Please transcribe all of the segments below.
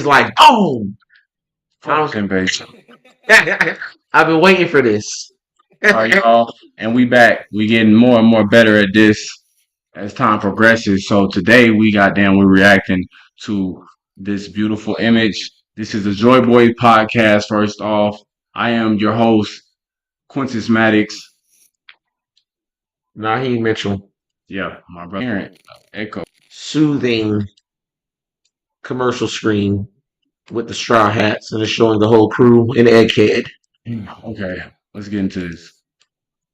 like, boom. Fucking bass. I've been waiting for this. All right, y'all, and we back. We getting more and more better at this as time progresses. So today we're reacting to this beautiful image. This is the Joy Boys podcast. First off, I am your host, Quintus Maddox. Naheem Mitchell. Yeah, my brother. Echo. Soothing commercial screen with the straw hats and it's showing the whole crew in Egghead. Okay, let's get into this.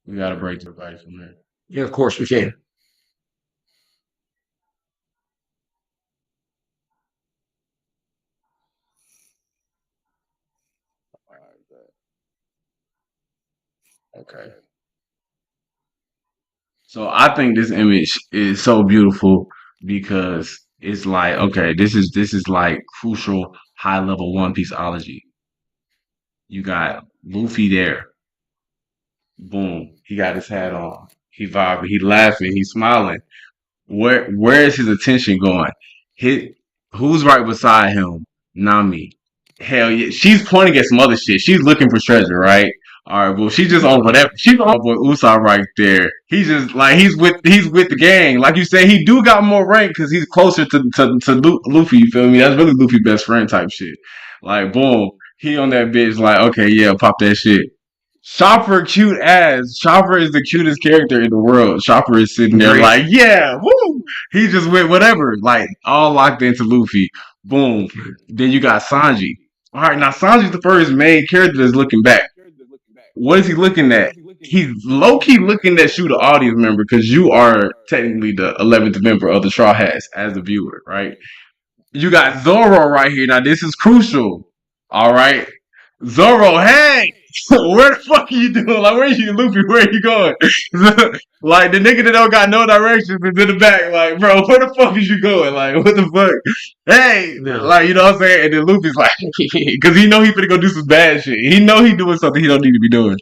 We gotta break everybody from there. Yeah, of course we can. Okay. So I think this image is so beautiful because it's like, okay, this is like crucial high level One Pieceology. You got Luffy there. Boom. He got his hat on. He vibing, he laughing, he's smiling. Where is his attention going? Hit who's right beside him? Nami. Hell yeah. She's pointing at some other shit. She's looking for treasure, right? Alright, well she's just on whatever. She's on boy Usopp right there. He's just like he's with the gang. Like you say, he do got more rank because he's closer to Luffy, you feel me? That's really Luffy's best friend type shit. Like boom. He on that bitch like, okay, yeah, pop that shit. Chopper cute ass. Chopper is the cutest character in the world. Chopper is sitting there like, yeah, woo. He just went whatever, like all locked into Luffy. Boom. Then you got Sanji. All right, now Sanji's the first main character that's looking back. What is he looking at? He's low key looking at you, the audience member, because you are technically the 11th member of the Straw Hats as the viewer, right? You got Zoro right here. Now this is crucial. All right, Zoro, hey, where the fuck are you doing? Like, where are you, Luffy? Where are you going? Like, the nigga that don't got no directions is in the back. Like, bro, where the fuck is you going? Like, what the fuck? Hey, No. like, you know what I'm saying? And then Luffy's like, because he know he finna go do some bad shit. He know he doing something he don't need to be doing.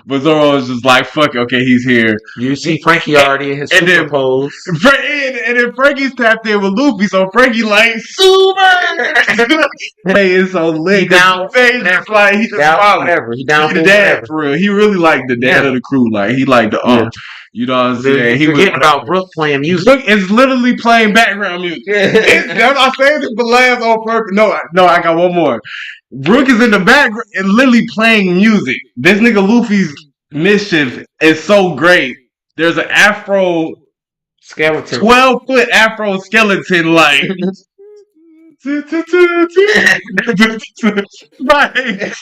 But Zoro is just like, fuck it, okay, he's here. You see Frankie already in his And super then- pose. And then Frankie's tapped in with Luffy, so Frankie like, super! Hey, it's so lit. He down, It's like, he just down smiling. whatever. He down He for the dad whatever. for real. He really like the dad Yeah. of the crew. Like he like the Yeah. You know what I'm saying? He Forgetting about Brooke playing music. Look, it's literally playing background music. I'm saying this for last on purpose. No, I got one more. Brooke is in the background and literally playing music. This nigga Luffy's mischief is so great. There's an Afro Skeleton. 12-foot Afro skeleton like. Right.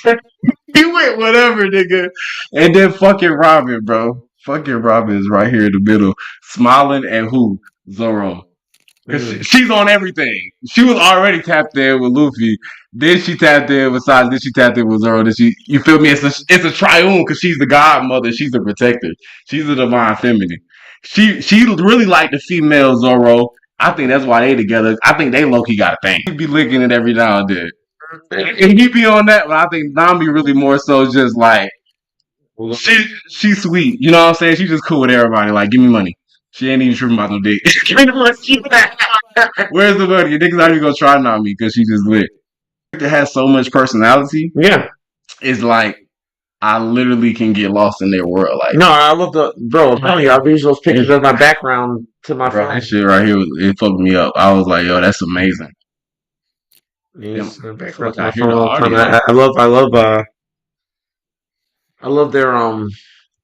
He went whatever, nigga. And then fucking Robin, bro. Fucking Robin is right here in the middle, smiling at who? Zoro. 'Cause she's on everything. She was already tapped in with Luffy. Then she tapped in with Sanji. Then she tapped in with Zoro. Then you feel me? It's a triune because she's the godmother. She's the protector. She's the divine feminine. She really like the female Zoro. I think that's why they together. I think they low-key got a thing. He be licking it every now and then. And he be on that, but I think Nami really more so just like she's sweet. You know what I'm saying? She's just cool with everybody. Like, give me money. She ain't even tripping about no dick. Give me the money. Where's the money? Your niggas not even gonna try Nami because she just lit. It has so much personality. Yeah. It's like I literally can get lost in their world. Like, No, I love the bro. I'm telling you, I use those pictures as my background to my bro, phone. that shit right here, it fucked me up. I was like, yo, that's amazing. Yes, Yeah. background to I my hear the phone all the time. audio. I love their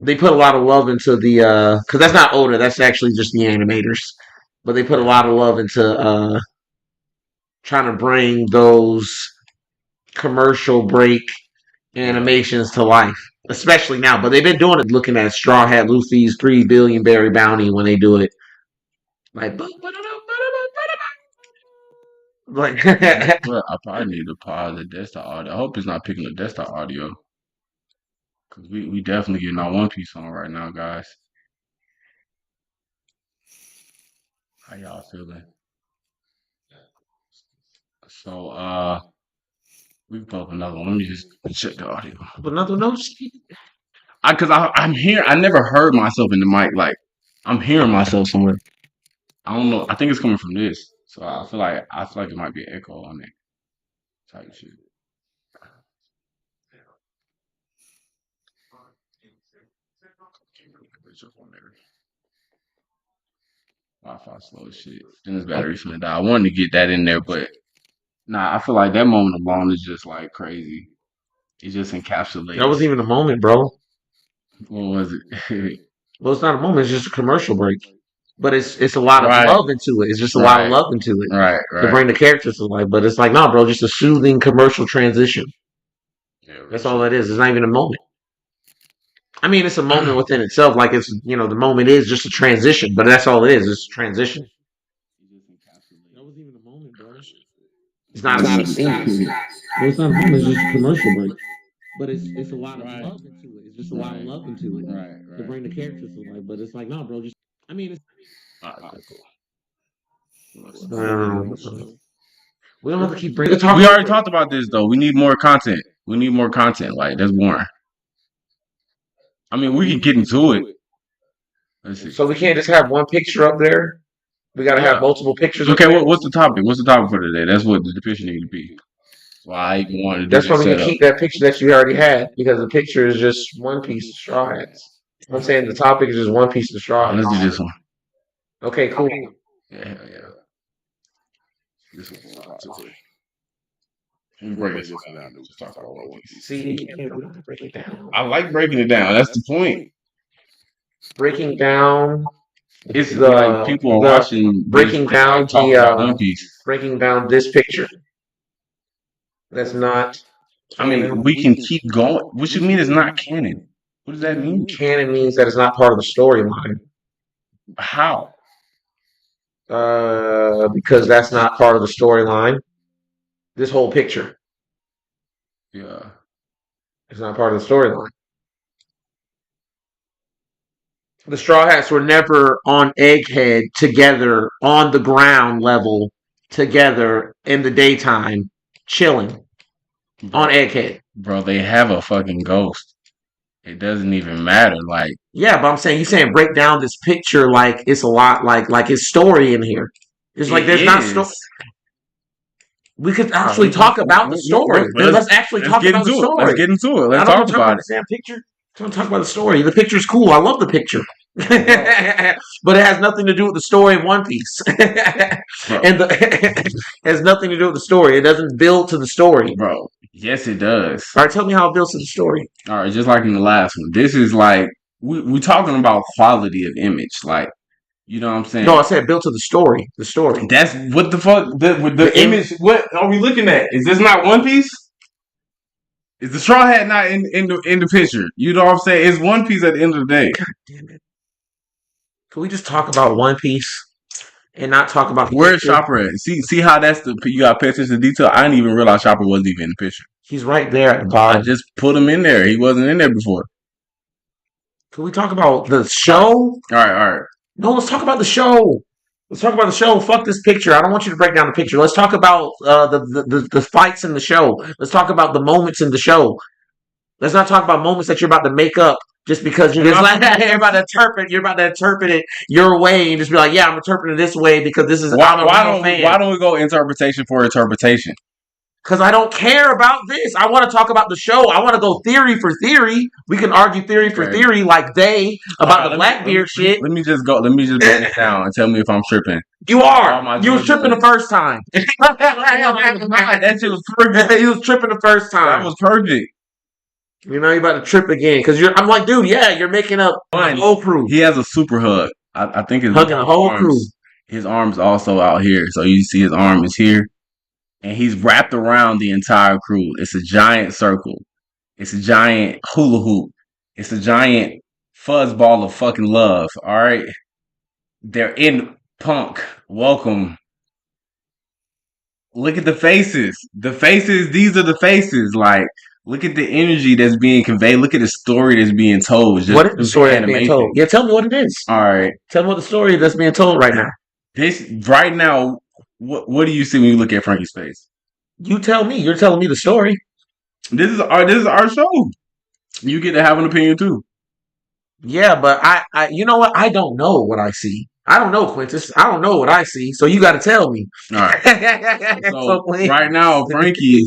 they put a lot of love into the because that's not Oda, that's actually just the animators. But they put a lot of love into trying to bring those commercial break animations to life. Especially now. But they've been doing it looking at Straw Hat Luffy's 3 billion berry bounty when they do it. Like Well, I probably need to pause the desktop audio. I hope it's not picking the desktop audio. Cause we definitely getting our One Piece on right now, guys. How y'all feeling? So we can pull up another one. Let me just check the audio. another note. I'm here. I never heard myself in the mic. Like I'm hearing myself somewhere. I don't know. I think it's coming from this. So I feel like it might be an echo on it. type shit. Wi-Fi slow as shit. And his battery's finna die. I wanted to get that in there, but nah, I feel like that moment alone is just like crazy. It just That encapsulates. wasn't even a moment, bro. What was it? Well, it's not a moment. It's just a commercial break. But it's a lot of Right, love into it. It's just a lot of right, love into it right, to right. bring the characters to life. But it's like, nah, bro, just a soothing commercial transition. Yeah, real That's all shit. that is. It's not even a moment. I mean, it's a moment within itself. Like it's the moment is just a transition, but that's all it is. It's a transition. It just That encapsulates wasn't even a moment, bro. It's the not a moment. scene period. Well, it's not a moment. It's just a commercial break. But it's a lot of Right, love into it. It's just a lot of right, love into it right, to right. bring the characters to life. But it's like, nah, bro, just I mean, it's All right, cool, cool. What's we don't have to keep bringing talk We already over it. talked about this though. We need more content. We need more content. Like that's boring. I mean, we can get into it. Let's see. So we can't just have one picture up there. We got to have Yeah. multiple pictures up Okay. there. What's the topic? What's the topic for today? That's what the depiction need to be. Why I even wanted to do That's why this we can setup. keep that picture that you already had because the picture is just one piece of straw hats. I'm saying the topic is just one piece of straw Let's do hats. this one. Okay, cool. Yeah, hell yeah. This one's hot too. Let me break this one down. Just talk about One Piece. See, we don't have to break it down. I like breaking it down. That's the point. Breaking down It's like people are watching this, breaking down like talk about One Piece. breaking down this picture. That's not I mean, canon. we can keep going. What you mean it's not canon? What does that mean? Canon means that it's not part of the storyline. How? Because that's not part of the storyline. This whole picture Yeah. is not part of the storyline. The Straw Hats were never on Egghead together on the ground level together in the daytime, chilling on Egghead. Bro, they have a fucking ghost. It doesn't even matter. Like, Yeah, but I'm saying he's saying break down this picture like it's a lot like his story in here. It's like it there's not story. is. We could actually talk about the story. Let's actually Let's talk get about the into it. Let's story. get into it. I Let's don't talk want to talk about about the damn picture. I want to talk about the story. The picture's cool. I love the picture. but it has nothing to do with the story of One Piece. and has nothing to do with the story. It doesn't build to the story. Bro, yes, it does. All right, tell me how it builds to the story. All right, just like in the last one. This is like, we're talking about quality of image. Like, you know what I'm saying? No, I said built to the story. The story. That's what the fuck? The image, what are we looking at? Is this not One Piece? Is the Straw Hat not in the picture? You know what I'm saying? It's One Piece at the end of the day. God damn it. Can we just talk about One Piece and not talk about the Where's picture? Chopper at? See how that's you got to pay attention to detail. I didn't even realize Chopper wasn't even in the picture. He's right there at the I bottom. just put him in there. He wasn't in there before. Can we talk about the show? All right. No, let's talk about the show. Let's talk about the show. Fuck this picture. I don't want you to break down the picture. Let's talk about the fights in the show. Let's talk about the moments in the show. Let's not talk about moments that you're about to make up just because you're just like you're about to interpret it your way and just be like, yeah, I'm interpreting it this way because this is why don't we go interpretation for interpretation? Because I don't care about this. I want to talk about the show. I want to go theory for theory. We can argue theory for theory like they about the Blackbeard shit. Let me just break it down and tell me if I'm tripping. You are. You was tripping the first time. That shit was perfect. You was tripping the first time. That was perfect. You know you're about to trip again because I'm like, dude, yeah, you're making up a whole crew. He has a super hug. I think his hugging a whole crew. His arm's also out here, so you see his arm is here. And he's wrapped around the entire crew. It's a giant circle. It's a giant hula hoop. It's a giant fuzzball of fucking love. All right. They're in Punk. Welcome. Look at the faces. The faces, these are the faces. Like, look at the energy that's being conveyed. Look at the story that's being told. Just what is the story that's being told? Yeah, tell me what it is. All right. Tell me what the story that's being told right now. This right now, what do you see when you look at Frankie's face? You tell me. You're telling me the story. This is our show. You get to have an opinion too. Yeah, but I you know what? I don't know what I see. I don't know, Quintus. I don't know what I see, so you got to tell me. All right. So, So right now, Frankie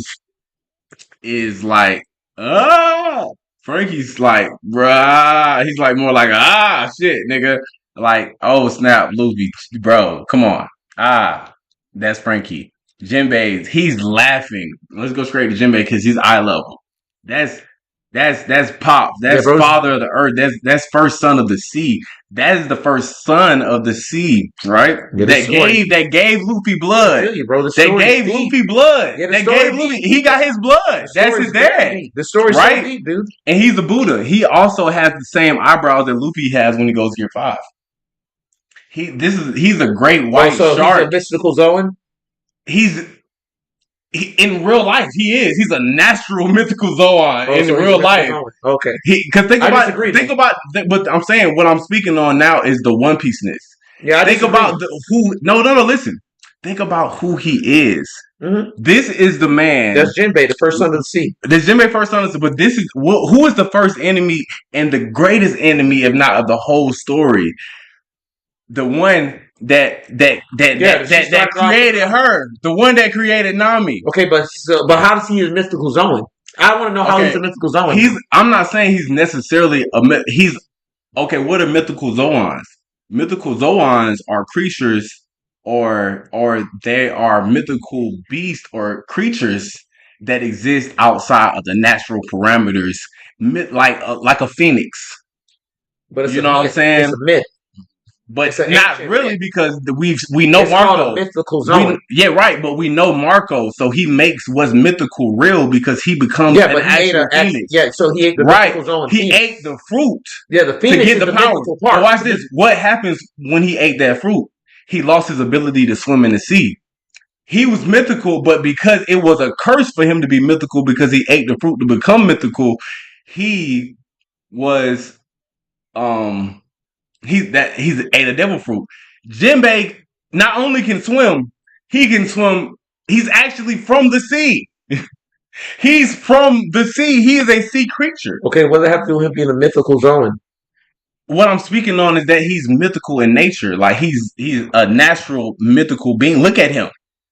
is like, ah, Frankie's like, bruh. He's like more like, shit, nigga. Like, oh snap, Luffy, bro, come on. That's Frankie. Jinbei, he's laughing. Let's go straight to Jinbei because he's eye level. That's that's Pop. yeah, That's bro. Father of the Earth. That's first son of the sea. That is the first son of the sea, right? Yeah, the story. That gave Luffy I blood. feel you, bro. The That story's gave deep. Luffy blood. Yeah, the That story gave Luffy. deep. He got his blood. The That's his story's very dad, deep. The story's so right? deep, dude. And he's the Buddha. He also has the same eyebrows that Luffy has when he goes to Gear 5. He's a great Oh, white so he's a shark. mystical Zoan? He's in real life, he is. He's a natural mythical Zoan Oh, in so he's a real mystical life. Zoan. Okay. Because I disagree, then. but I'm saying what I'm speaking on now is the One Piece-ness. Yeah, I Think disagree. about who. No, listen. Think about who he is. Mm-hmm. This is the man. That's Jinbei, the first son of the sea. This Jinbei first son, but this is who is the first enemy and the greatest enemy, if not of the whole story. The one that created her, the one that created Nami. Okay, but how does he use mystical Zoan? I want to know how he's a mythical Zoan. I'm not saying he's necessarily he's okay. What are mythical Zoans? Mythical Zoans are creatures, or they are mythical beasts or creatures that exist outside of the natural parameters, like a phoenix. But it's you know what I'm saying? It's a myth. But not really myth. Because we know it's Marco. Called a mythical Zoan. Yeah, right. But we know Marco, so he makes what's mythical real because he becomes an actual phoenix. Yeah, so he ate the mythical Zoan. He ate the fruit. Yeah, the phoenix to get the power. Mythical part. But watch this. What happens when he ate that fruit? He lost his ability to swim in the sea. He was mythical, but because it was a curse for him to be mythical because he ate the fruit to become mythical, he was he's ate a devil fruit. Jinbei not only can swim, he can swim. He's actually from the sea. He's from the sea. He is a sea creature. Okay, what does it have to do with him being a mythical Zoan? What I'm speaking on is that he's mythical in nature. Like he's a natural mythical being. Look at him.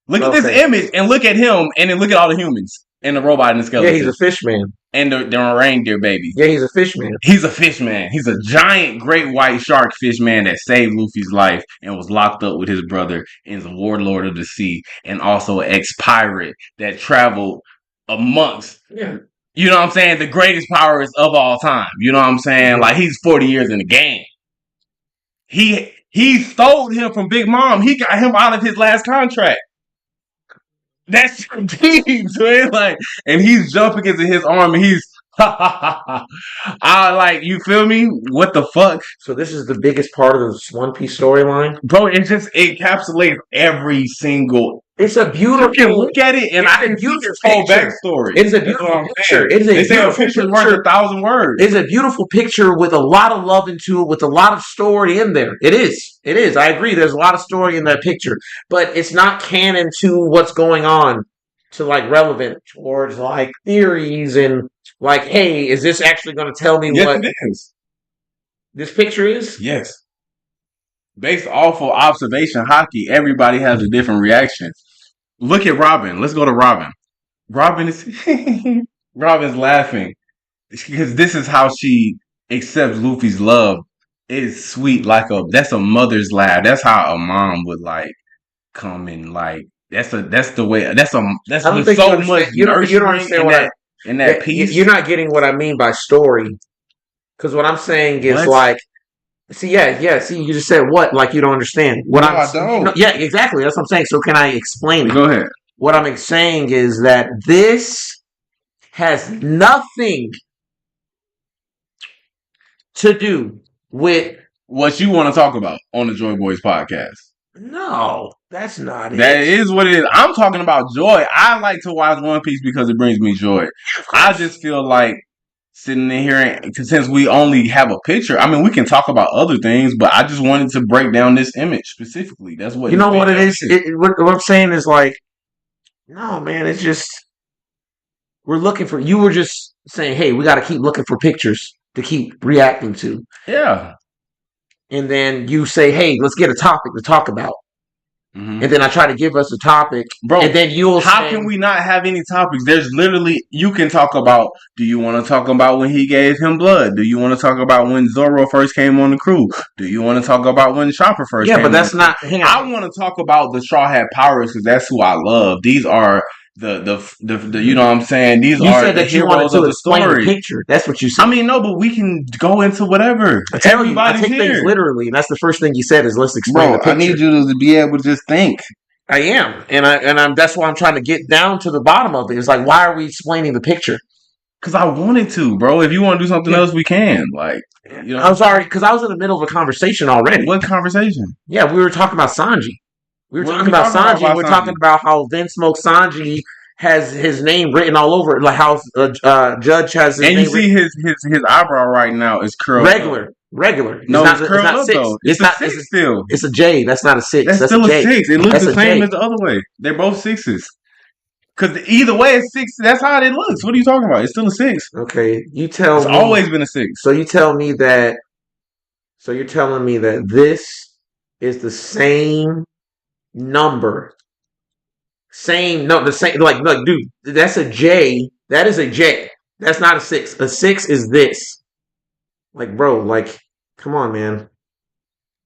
Look at this image and look at him and then look at all the humans and the robot and the skeleton. Yeah, he's a fish man. And the reindeer baby. Yeah, he's a fish man. He's a fish man. He's a giant great white shark fish man that saved Luffy's life and was locked up with his brother and is a warlord of the sea and also an ex-pirate that traveled amongst you know what I'm saying? The greatest pirates of all time. You know what I'm saying? Like he's 40 years in the game. He stole him from Big Mom. He got him out of his last contract. That's deep, man. Like, and he's jumping into his arm and he's you feel me? What the fuck? So this is the biggest part of this One Piece storyline? Bro, it encapsulates every single. It's a beautiful. You can look at it, and I can see his whole backstory. It's a beautiful picture. It is a beautiful picture worth 1,000 words. It's a beautiful picture with a lot of love into it, with a lot of story in there. It is. It is. I agree. There's a lot of story in that picture, but it's not canon to what's going on, to like relevant towards like theories and like, hey, is this actually going to tell me what it is? This picture is? Yes. Based off of observation hockey, everybody has a different reaction. Look at Robin. Let's go to Robin. Robin's laughing because this is how she accepts Luffy's love. It's sweet, that's a mother's laugh. That's how a mom would like come and like that's the way that's with so much you don't understand what in that piece. You're not getting what I mean by story, because what I'm saying is like. See, see, you just said what? Like you don't understand. I don't. Yeah, exactly. That's what I'm saying. So can I explain it? Go ahead. What I'm saying is that this has nothing to do with what you want to talk about on the Joy Boys podcast. No, that's not it. That is what it is. I'm talking about joy. I like to watch One Piece because it brings me joy. I just feel like sitting in here, and since we only have a picture, I mean, we can talk about other things, but I just wanted to break down this image specifically. That's what you know. What it is. What I'm saying is like, no, man. It's just we're looking for. You were just saying, hey, we got to keep looking for pictures to keep reacting to. Yeah. and then you say, "Hey, let's get a topic to talk about." And Mm-hmm. then I try to give us a topic, and Bro, then you'll how say, can we not have any topics? There's literally, you can talk about, do you want to talk about when he gave him blood? Do you want to talk about when Zoro first came on the crew? Do you want to talk about when Chopper first "Yeah, but came on the that's crew? not." Hang I on. want to talk about the Straw Hat Pirates because that's who I love. These are the you know what I'm saying? These You are said the that you wanted heroes to of the explain the story. picture. That's what you I said. mean, no, but we can go into whatever. I tell you, I Everybody's take things here. literally, and that's the first thing you said is let's explain the Bro, I picture. need you to be able to just think. I am, and I'm that's why I'm trying to get down to the bottom of it. It's like, why are we explaining the picture? Because I wanted to, bro. If you want to do something Yeah. else, we can. Like, you know. I'm sorry, because I was in the middle of a conversation already. What conversation? Yeah, we were talking about Sanji. We were What are talking we about talking Sanji. And about we're Sanji? talking about how Vince Smoke Sanji has his name written all over it, like how Judge has his And you name written. see his eyebrow right now is curled up. Regular. It's No, it's not. It's curled not up six. though. It's It's the not. six still. It's a J. That's not a six. That's That's a still a J. six. It looks That's the a same J. as the other way. They're both sixes. Because either way, it's six. That's how it looks. What are you talking about? It's still a six. Okay, you It's tell me. always been a six. So you tell me that. So you're telling me that this is the same number. Same, no, the same, like, dude, that's a J. That is a J. That's not a six. A six is this. Like, bro, like, come on, man.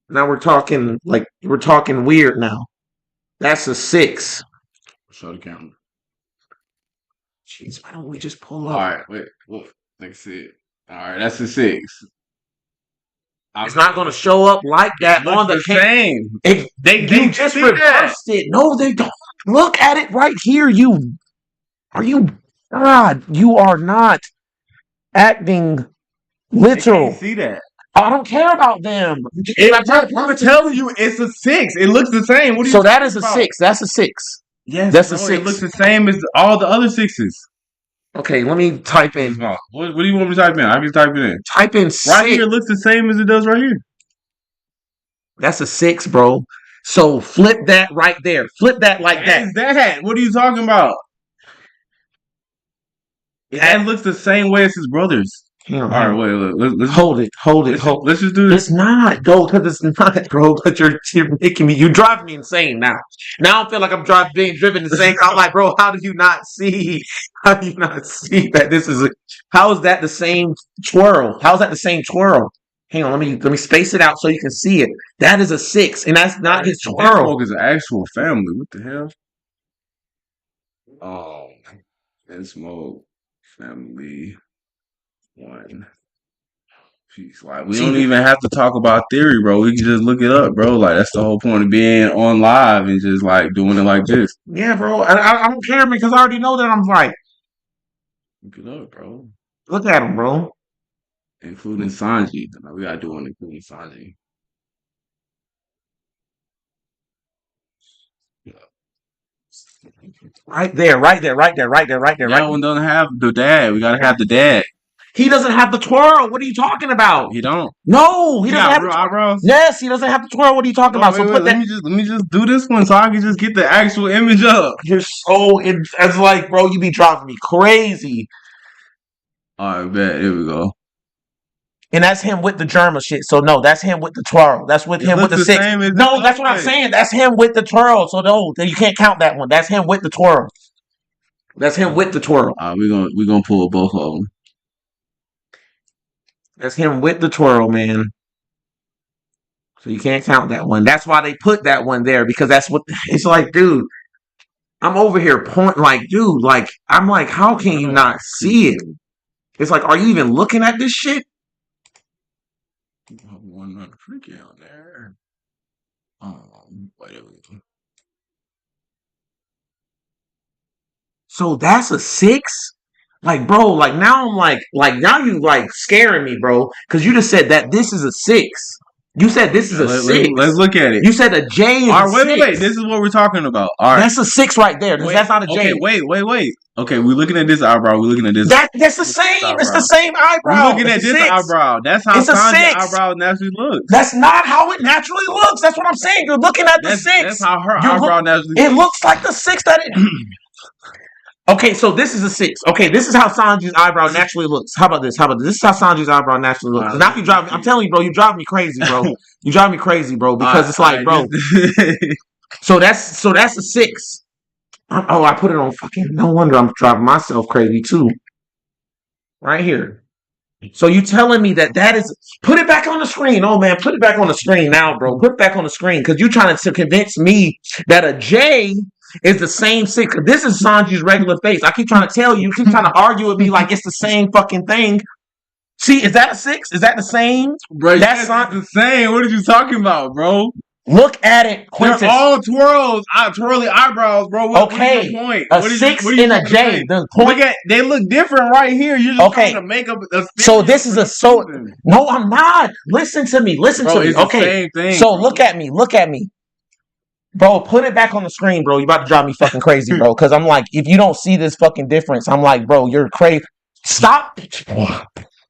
Now we're talking weird now. That's a six. Show the camera. Jeez, why don't we just pull All up? right, wait. Look, let's see it. All right, that's a six. It's not going to show up like that on the same. They you just see that. reversed it. No, they don't. Look at it right here. You are you God? You are not acting They literal. can't see that. I don't care about them. I'm telling you, it's a six. It looks the same. What are you So that is a about? six. That's a six. Yes, That's a bro. It looks six. the same as all the other sixes. Okay, let me type in. What do you want me to type in? I can type it in. Type in Right here, six. it looks the same as it does right here. That's a six, bro. So flip that right there. Flip that like that. What is that? What are you talking about? That looks the same way as his brothers. Hang on, All right, wait. Let's hold it. let's just do this. It's not, go, because it's not, bro. But you're making me. You drive me insane now. Now I feel like I'm being driven insane. I'm like, bro, how do you not see? How do you not see that this is a? How is that the same twirl? How is that the same twirl? Hang on, let me space it out so you can see it. That is a six, and that's not his twirl. Smoke is an actual family. What the hell? Oh, and Smoke family one. Jeez, like we don't even have to talk about theory, bro. We can just look it up, bro. Like that's the whole point of being on live and just like doing it like this. Yeah, bro. I don't care because I already know that I'm right. Look it up, bro. Look at him, bro. Including Sanji. We gotta do one including Sanji. Right there, right there, right there, right there, right there, right That one doesn't have the dad. We gotta have the dad. He doesn't have the twirl. What are you talking about? He don't. No, he doesn't got have real the eyebrows. Yes, he doesn't have the twirl. What are you talking about? Wait, So put that. let me just do this one so I can just get the actual image up. You're so it's like, bro, you be driving me crazy. All right, bet. Here we go. And that's him with the German shit. So no, that's him with the twirl. That's with him with the six. No, that's what I'm saying. That's him with the twirl. So no, you can't count that one. That's him with the twirl. That's him with the twirl. We're gonna pull both of them. That's him with the twirl, man. So you can't count that one. That's why they put that one there, because that's what it's like, dude. I'm over here like, dude, like, I'm like, how can you not see it? It's like, are you even looking at this shit? One not freaky out there. Wait a minute. So that's a six? Like, bro, like now I'm like now you like scaring me, bro. Because you just said that this is a six. You said this is a six. Let's look at it. You said a J is all right, a six. wait. This is what we're talking about. All right. That's a six right there. That's not a J. Okay, wait. Okay, we're looking at this eyebrow. We're looking at this. That's the same. It's the same eyebrow. We're looking at this eyebrow. That's how Sanji's eyebrow naturally looks. That's not how it naturally looks. That's what I'm saying. You're looking at the six. That's how her eyebrow naturally looks. It looks like the six that it. Okay, so this is a 6. Okay, this is how Sanji's eyebrow naturally looks. How about this? How about this? This is how Sanji's eyebrow naturally looks. Now you drive me. I'm telling you, bro. You drive me crazy, bro. You drive me crazy, bro. Because it's like, bro. So that's a 6. Oh, I put it on fucking. No wonder I'm driving myself crazy too. Right here. So you telling me that is put it back on the screen? Oh man, put it back on the screen now, bro. Put it back on the screen because you're trying to convince me that a J is the same 6. This is Sanji's regular face. I keep trying to tell you. You keep trying to argue with me like it's the same fucking thing. See, is that a 6? Is that the same? Bro, that's the same. What are you talking about, bro? Look at it, Quintus. They're all twirly eyebrows, bro. What is your point? A 6 and a J. The point, they look different right here. You're just trying to make up a so this is no, I'm not. Listen to me. Listen to me. It's okay. The same thing, so bro. Look at me. Bro, put it back on the screen, bro. You about to drive me fucking crazy, bro. Because I'm like, if you don't see this fucking difference, I'm like, bro, you're crazy. Stop.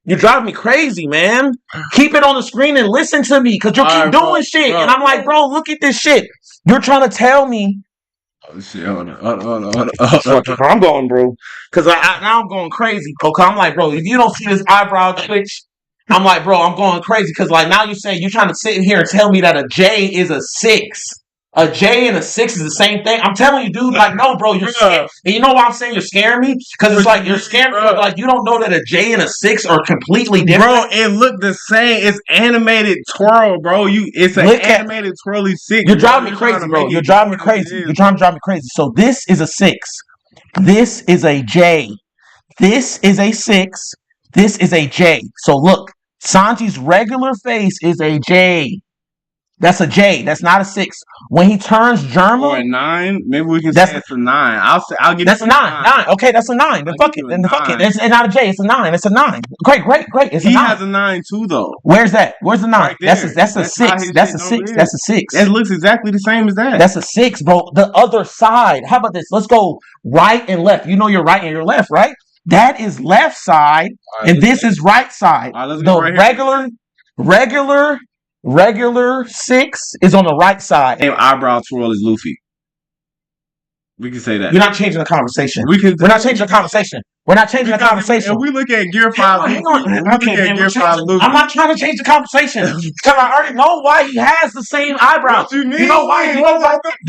You're driving me crazy, man. Keep it on the screen and listen to me, because you keep doing shit. Bro. And I'm like, bro, look at this shit. You're trying to tell me. Oh, shit. Hold on. I'm going, bro. Because now I'm going crazy. Okay, I'm like, bro, if you don't see this eyebrow twitch, I'm like, bro, I'm going crazy. Because like now you're saying you're trying to sit here and tell me that a J is a 6. A J and a 6 is the same thing. I'm telling you, dude. Like, no, bro, you're scared. And you know why I'm saying you're scaring me? Because it's like you're scared. Like you don't know that a J and a 6 are completely different. Bro, it look the same. It's animated twirl, bro. It's an animated twirly 6. You're driving me crazy, bro. You're driving me crazy. You're trying to drive me crazy. So this is a 6. This is a J. This is a 6. This is a J. So look, Sanji's regular face is a J. That's a J. That's not a 6. When he turns German, or a 9, maybe we can say it's a 9. I'll give. That's a 9. 9. Okay, that's a 9. Then fuck it. Then fuck it. It's not a J. It's a 9. It's a 9. Great. It's he has a 9 too, though. Where's that? Where's the 9? Right that's a 6. That's a 6. That's a 6. It looks exactly the same as that. That's a 6, bro. The other side. How about this? Let's go right and left. You know your right and your left, right? That is left side, and this is right side. The regular 6 is on the right side. Same eyebrow twirl as Luffy. We can say that. You're not changing the conversation. We're not changing the conversation. We're not changing the conversation. If we look at Gear 5, hang on. I'm not trying to change the conversation. Because I already know why he has the same eyebrow. What you mean? You know why? Do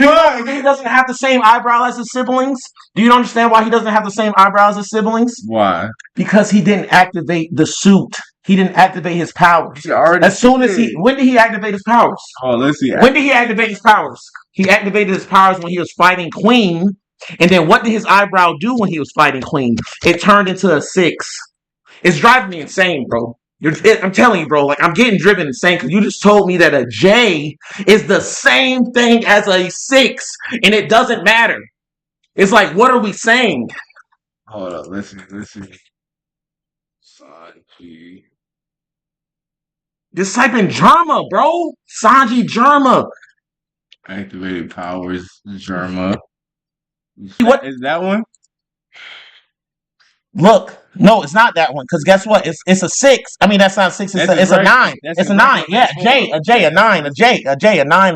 you know he doesn't have the same eyebrow as his siblings? Do you understand why he doesn't have the same eyebrows as his siblings? Why? Because he didn't activate the suit. He didn't activate his powers. As soon as when did he activate his powers? Oh, let's see. When did he activate his powers? He activated his powers when he was fighting Queen. And then what did his eyebrow do when he was fighting Queen? It turned into a 6. It's driving me insane, bro. I'm telling you, bro. Like I'm getting driven insane because you just told me that a J is the same thing as a 6, and it doesn't matter. It's like, what are we saying? Hold up, let's see. Sanji. Just type in Germa, bro. Sanji Germa. Activated powers, Germa. What is that one? Look, no, it's not that one. Because guess what? It's a 6. I mean, that's not 6. It's a 9. It's a 9. Yeah, a 9, a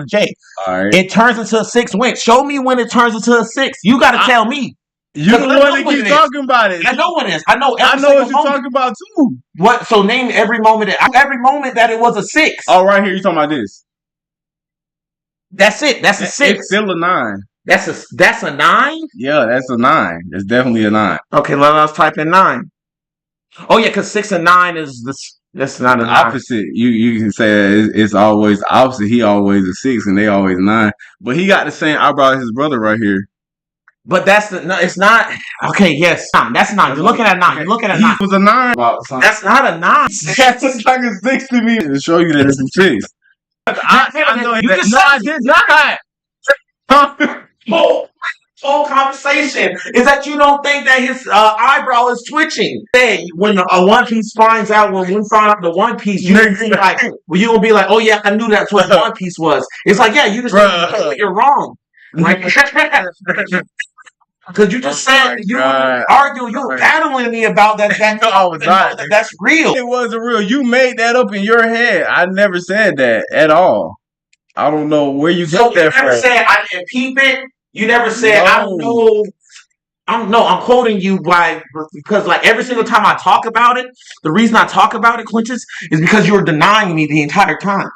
J. All right. It turns into a 6 when? Show me when it turns into a 6. You got to tell me. You're the one that keeps talking about it. I know what it is. I know what you're talking about too. What? So name every moment that it was a 6. Oh, right here, you're talking about this. That's it. That's a 6. It's still a 9. That's a 9? Yeah, that's a 9. It's definitely a 9. Okay, let us type in 9. Oh yeah, because 6 and 9 is this. That's not an opposite. You can say it's always the opposite. He always a 6 and they always a 9. But he got the same eyebrow as his brother right here. But it's not. Okay, yes, 9. That's 9. You're looking at 9. You're looking at 9. He was a 9. That's not a 9. That's like a 6 to me. To show you that it's a 6. I know you just I did not. Whole conversation is that you don't think that his eyebrow is twitching. Hey, when a One Piece finds out, when we find out the One Piece, you're gonna be like, oh yeah, I knew that's what One Piece was. It's like, yeah, you just you're wrong. Like, because you just said you were battling me about that. No, I was not. That's real. It wasn't real. You made that up in your head. I never said that at all. I don't know where you got that from. You never said I didn't peep it. You never said I don't know. I'm quoting you by because like every single time I talk about it, the reason I talk about it, Quintus, is because you were denying me the entire time.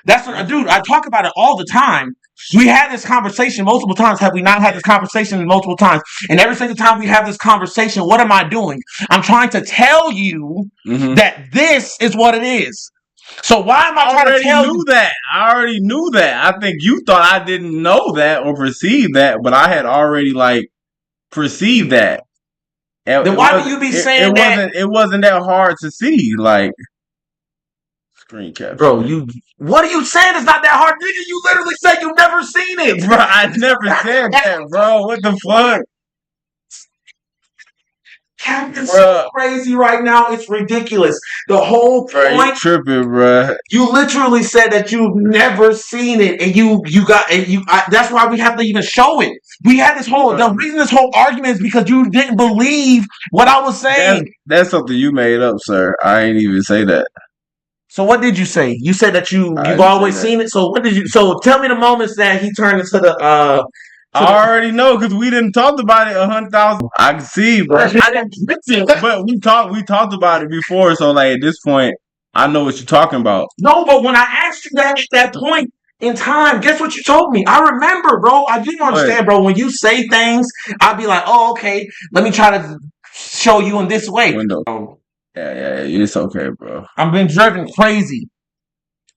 That's what, dude. I talk about it all the time. We had this conversation multiple times. Have we not had this conversation multiple times? And every single time we have this conversation, what am I doing? I'm trying to tell you that this is what it is. So why am I trying to tell you? I already knew that. I think you thought I didn't know that or perceive that, but I had already like perceived that. Then why do you be saying that? It wasn't that hard to see. Like screen capture, bro. What are you saying? It's not that hard, nigga. You literally said you've never seen it, bro. I never said that, bro. What the fuck? Captain's so crazy right now. It's ridiculous. The whole point. Bro, you tripping, bro. You literally said that you've never seen it, and that's why we have to even show it. We had this whole. The reason this whole argument is because you didn't believe what I was saying. That's something you made up, sir. I ain't even say that. So what did you say? You said that you've always seen it. So what did you? So tell me the moments that he turned into the. I already know because we didn't talk about it 100,000. I can see, bro. I didn't, but we talked about it before. So like at this point, I know what you're talking about. No, but when I asked you that at that point in time, guess what you told me? I remember, bro. I didn't understand, bro. When you say things, I'd be like, "Oh, okay. Let me try to show you in this way." Window. Yeah. It's okay, bro. I've been driven crazy.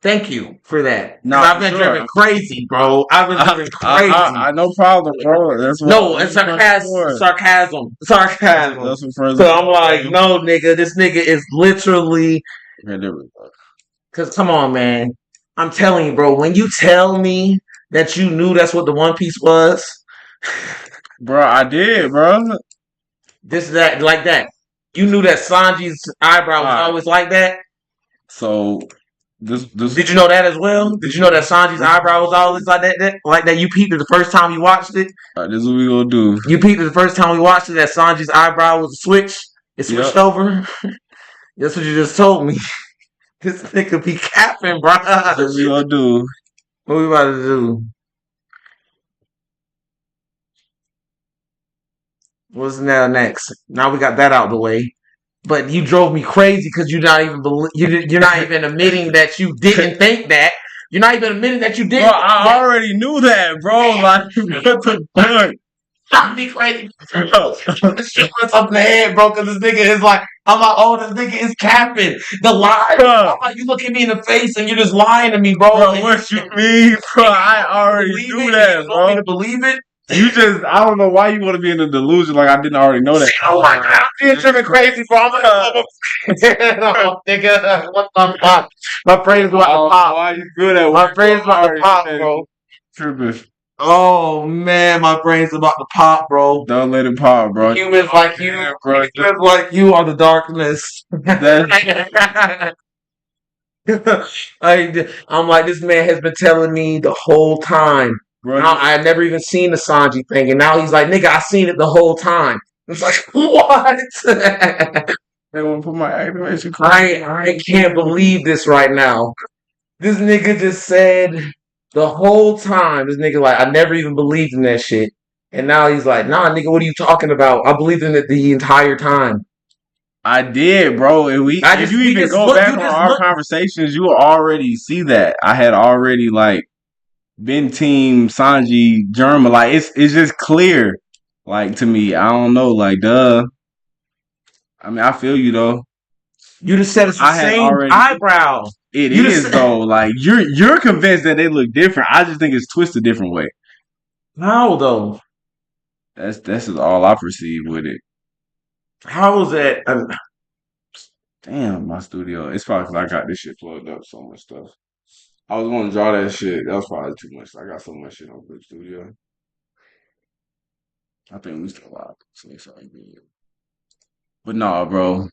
Thank you for that. No, I've been driven crazy, bro. I've been driven crazy. No problem, bro. That's what no, it's sarcasm. That's so I'm like, no, nigga, this nigga is literally. Because come on, man. I'm telling you, bro. When you tell me that you knew that's what the One Piece was, bro, I did, bro. Like that. You knew that Sanji's eyebrow was always like that. So. Did you know that as well? Did you know that Sanji's eyebrow was always like that? Like that you peeped it the first time you watched it? This is what we gonna do. You peeped it the first time we watched it that Sanji's eyebrow was switched. It switched over. That's what you just told me. This nigga be capping, bro. That's what we gonna do. What we about to do? What's now next? Now we got that out of the way. But you drove me crazy because you're not even admitting that you didn't think that. You're not even admitting that you didn't. Bro, I already knew that, bro. Like, what the fuck? Stop me crazy. This shit went up in the head, bro. Because this nigga is like, I'm like, oh, this nigga is capping. The lie. I'm like, you look at me in the face and you're just lying to me, bro. What you mean, bro? I already knew that, bro. You want me to believe it? You just, I don't know why you want to be in a delusion like I didn't already know that. Oh my god, I'm being driven crazy, bro. I'm like, nigga, what the fuck? My brain's about to pop. Why you good at my brain's about to pop, bro. Tripping. Oh man, my brain's about to pop, bro. Don't let it pop, bro. Humans like you, bro. Humans like you are the darkness. I'm like, this man has been telling me the whole time. I had never even seen the Sanji thing, and now he's like, nigga, I seen it the whole time. It's like, what? They want to put my activation. I can't believe this right now. This nigga just said the whole time, this nigga like, I never even believed in that shit. And now he's like, nah, nigga, what are you talking about? I believed in it the entire time. I did, bro. And if you even go back on our conversations, you will already see that. I had already like been team Sanji Germa. Like it's just clear. Like to me, I don't know. Like duh. I mean, I feel you though. You just said it's the same eyebrow. It is though. Like you're convinced that they look different. I just think it's twisted a different way. How though? That's all I perceive with it. How was that? Damn, my studio. It's probably because I got this shit plugged up so much stuff. I was going to draw that shit. That was probably too much. I got so much shit on the studio. I think we still alive. But nah, bro.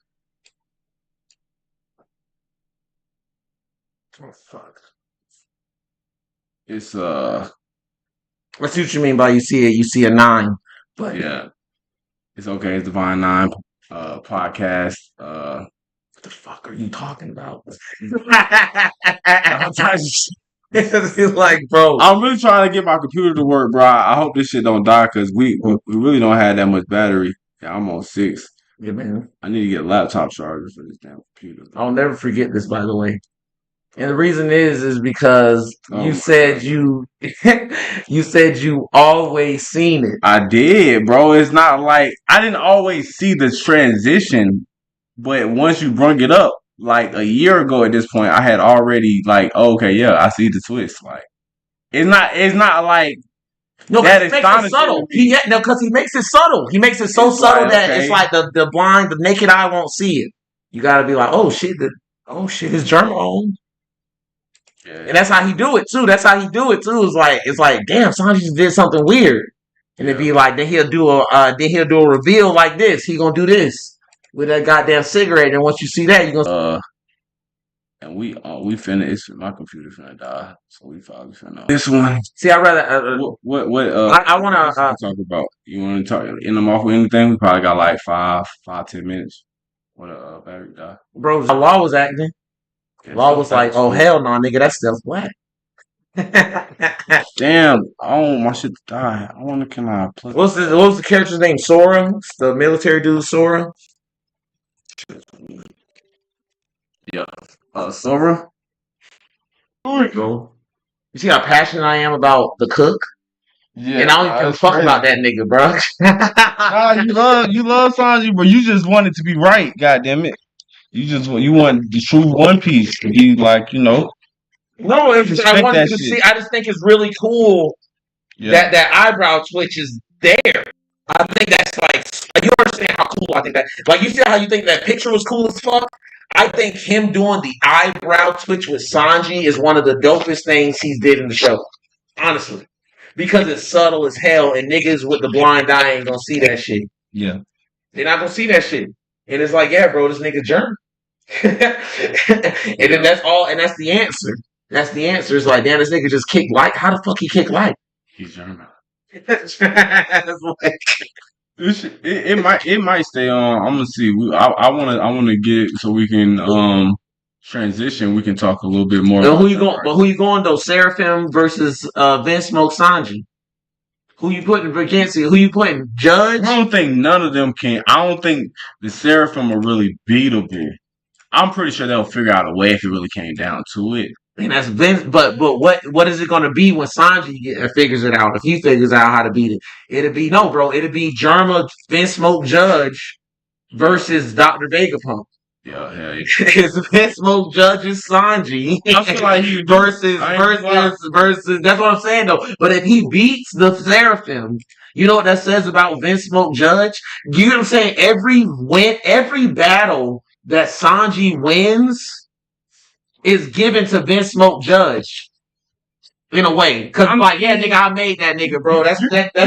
Oh fuck. It's I see what you mean by you see a 9. But yeah. It's okay, it's Divine 9 podcast. What the fuck are you talking about? It's like, bro. I'm really trying to get my computer to work, bro. I hope this shit don't die because we really don't have that much battery. Yeah, I'm on 6. Yeah, man. I need to get a laptop charger for this damn computer. I'll never forget this, by the way. And the reason is because Oh you my said god. you you said you always seen it. I did, bro. It's not like I didn't always see the transition, but once you bring it up, like a year ago at this point, I had already like, oh, okay, yeah, I see the twist. Like it's not like No, because that he makes it astonishing to subtle. me. Because he makes it subtle. He makes it so It's like, subtle that it's okay, like the naked eye won't see it. You gotta be like, oh shit, his germ. And yeah, that's how he do it too. That's how he do it too. It's like, damn, Sanji just did something weird. And it'd yeah. be like, then he'll do a reveal like this. He gonna do this with that goddamn cigarette. And once you see that, you gonna And we finna. It's my computer finna die, so we probably finna. This one. see. I rather. I What wanna. else to talk about? You want to talk end them off with anything? We probably got like 10 minutes. What battery die? Bro, Law was acting. Okay, Law so was like, oh shit. hell no, nigga, that stuff's black. Damn! Oh, my shit died. I wonder can I plug What was the character's name? Sora, the military dude, Sora. Yeah. Sora? There we go. You see how passionate I am about the cook, Yeah, and I don't even give a fuck about that nigga, bro. Nah, you love Sanji, but you just want it to be right. God damn it! You want the true One Piece to be like No, I respect wanted that to shit. see. I just think it's really cool Yeah, that eyebrow twitch is there. I think that's like you understand how cool I think that. Like you see how you think that picture was cool as fuck. I think him doing the eyebrow twitch with Sanji is one of the dopest things he's did in the show. Honestly, because it's subtle as hell, and niggas with the blind eye ain't gonna see that shit. yeah. They're not gonna see that shit. And it's like, yeah, bro, this nigga germ. And then that's all, and that's the answer. That's the answer. It's like, damn, this nigga just kicked light. How the fuck he kick light? He's German. It's like, It might stay on. I'm gonna see. I wanna get so we can transition. We can talk a little bit more who about you that. going? But who you going though? Seraphim versus Vince Smoke Sanji. Who you putting against it? Who you putting? Judge? I don't think none of them can. I don't think the Seraphim are really beatable. I'm pretty sure they'll figure out a way if it really came down to it. And that's Vince. But what is it going to be when Sanji figures it out? If he figures out how to beat it, it'll be no, bro. It'll be Germa, Vince Smoke, Judge versus Dr. Vegapunk. Yeah, yeah. It's Vince Smoke Judge's Sanji I feel like he versus. That's what I'm saying though. But if he beats the Seraphim, you know what that says about Vince Smoke Judge? You know what I'm saying? Every battle that Sanji wins is given to Vince Smoke Judge in a way. Cause I'm like, yeah, nigga, I made that nigga, bro. That's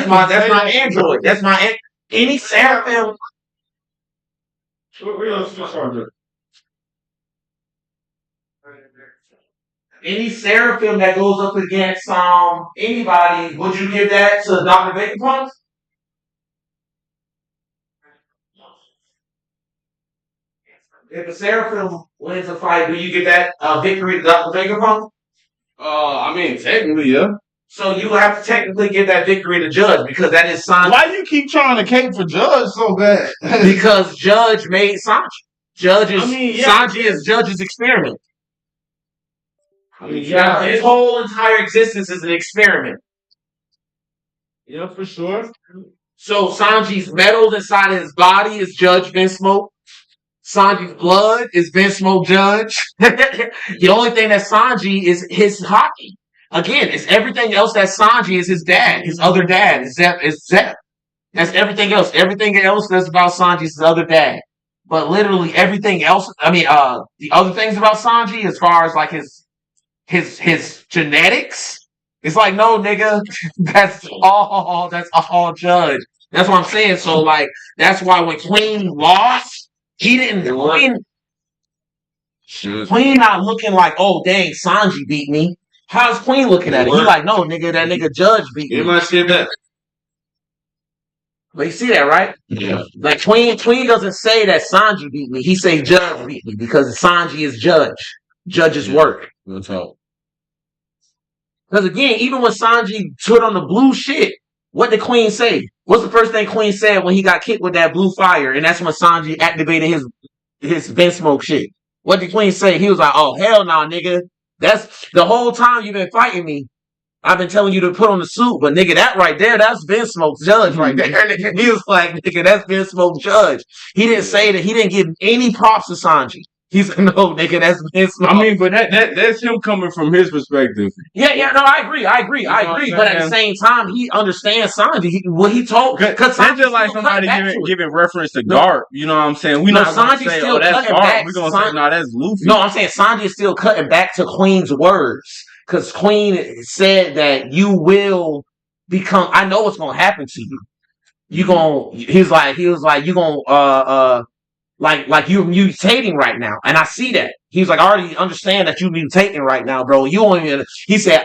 my Android. That's my any Seraphim. Any Seraphim that goes up against anybody, would you give that to Dr. Vegapunk? If a Seraphim wins a fight, do you give that victory to Dr. Vegapunk? I mean, technically, yeah. So you have to technically give that victory to Judge because that is Sanji. Why you keep trying to cape for Judge so bad? Because Judge made Sanji. Sanji is Judge's experiment. I mean, yeah, His whole entire existence is an experiment. yeah, for sure. So Sanji's metals inside of his body is Judge Vince Smoke. Sanji's blood is Vince Smoke Judge. The only thing that Sanji is his hockey. Again, it's everything else that Sanji is his dad, his other dad. Is Zep. That's everything else. Everything else that's about Sanji is his other dad. But literally everything else, the other things about Sanji, as far as like his genetics, it's like, no, nigga, that's all Judge. That's what I'm saying. So like, that's why when Queen lost, he didn't Queen not looking like, oh dang, Sanji beat me. How's Queen looking at it? He like, no, nigga, that nigga Judge beat me. You might say that. But you see that, right? Yeah. Like Queen doesn't say that Sanji beat me. He say Judge beat me because Sanji is Judge. Judge's work. Real talk. Because again, even when Sanji put on the blue shit, what did Queen say? What's the first thing Queen said when he got kicked with that blue fire? And that's when Sanji activated his vent smoke shit. What did Queen say? He was like, "Oh hell no, nigga. That's the whole time you've been fighting me. I've been telling you to put on the suit, but nigga, that right there, that's Vince Smoke's Judge right there." Nigga. He was like, "Nigga, that's Vince Smoke's Judge." He didn't say that. He didn't give any props to Sanji. He said, "No, nigga, that's Vince Smoke." I mean, but that's him coming from his perspective. Yeah, no, I agree. But at the same time, he understands Sanji. What he told, because that's just like somebody giving reference to Garp. You know what I'm saying? We're not gonna say, "Oh, that's Garp." We're gonna say, "No, that's Luffy." No, I'm saying Sanji is still cutting back to Queen's words. Because Queen said that you will become. I know what's gonna happen to you. You gonna. He was like, you gonna like you're mutating right now, and I see that. He was like, I already understand that you're mutating right now, bro. You don't even. He said,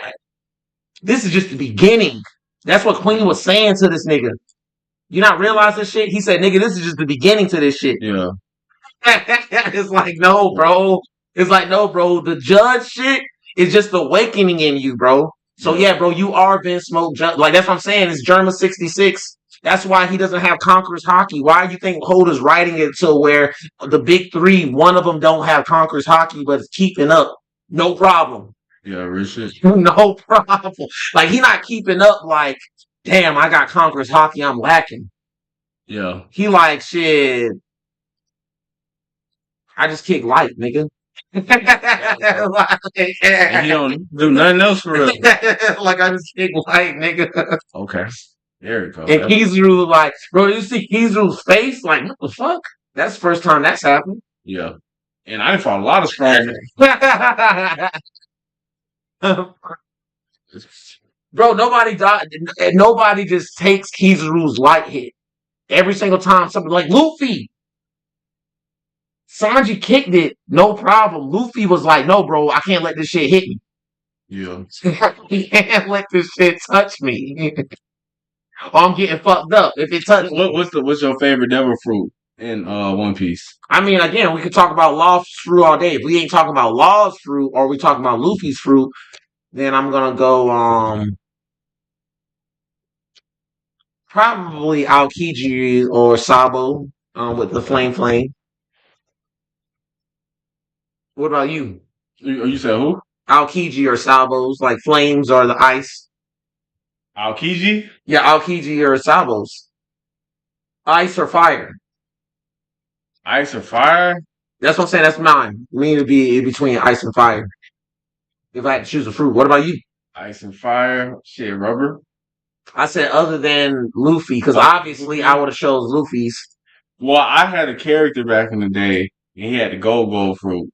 this is just the beginning. That's what Queen was saying to this nigga. You not realize this shit? He said, nigga, this is just the beginning to this shit. Yeah. It's like, no, bro. It's like, no, bro. The judge shit is just awakening in you, bro. So yeah, bro, you are Vince Smoke. Like that's what I'm saying. It's German 66. That's why he doesn't have Conqueror's Hockey. Why do you think Holder's writing it to where the big three, one of them don't have Conqueror's Hockey, but it's keeping up? No problem. Yeah, real shit. No problem. Like he not keeping up. Like, damn, I got Conqueror's Hockey. I'm lacking. Yeah. He like shit. I just kick light, nigga. And he don't do nothing else for real. Like I just kick light, nigga. Okay. There we go. And Kizaru like, bro, you see Kizaru's face? Like, what the fuck? That's the first time that's happened. Yeah. And I fought a lot of strong Bro, nobody died. Nobody just takes Kizaru's light hit. Every single time something like Luffy. Sanji kicked it, no problem. Luffy was like, no, bro, I can't let this shit hit me. Yeah. You can't let this shit touch me. Or I'm getting fucked up if it touches me. What's your favorite devil fruit in One Piece? I mean, again, we could talk about Law's fruit all day. If we ain't talking about Law's fruit or we talking about Luffy's fruit, then I'm gonna go probably Aokiji or Sabo with the flame. What about you? You said who? Aokiji or Sabos, like flames or the ice. Aokiji? Yeah, Aokiji or Sabos. Ice or fire. Ice or fire? That's what I'm saying. That's mine. Me to be in between ice and fire. If I had to choose a fruit. What about you? Ice and fire. Shit, rubber. I said other than Luffy, because obviously I would have chose Luffy's. Well, I had a character back in the day, and he had the gold fruit.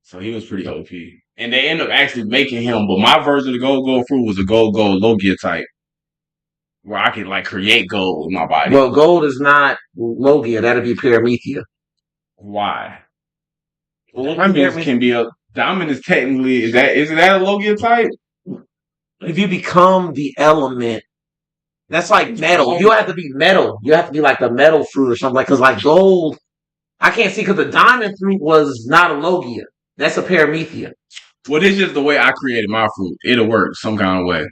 So he was pretty OP. And they ended up actually making him, but my version of the gold fruit was a gold Logia type. Where I could like create gold with my body. Well, gold is not Logia, that'd be Paramethea. Why? Well, diamonds can be diamond is technically is that a Logia type? If you become the element, that's like metal. You have to be metal. You have to be like the metal fruit or something like because like gold, I can't see because the diamond fruit was not a Logia. That's a Paramethea. Well, this is just the way I created my fruit. It'll work some kind of way.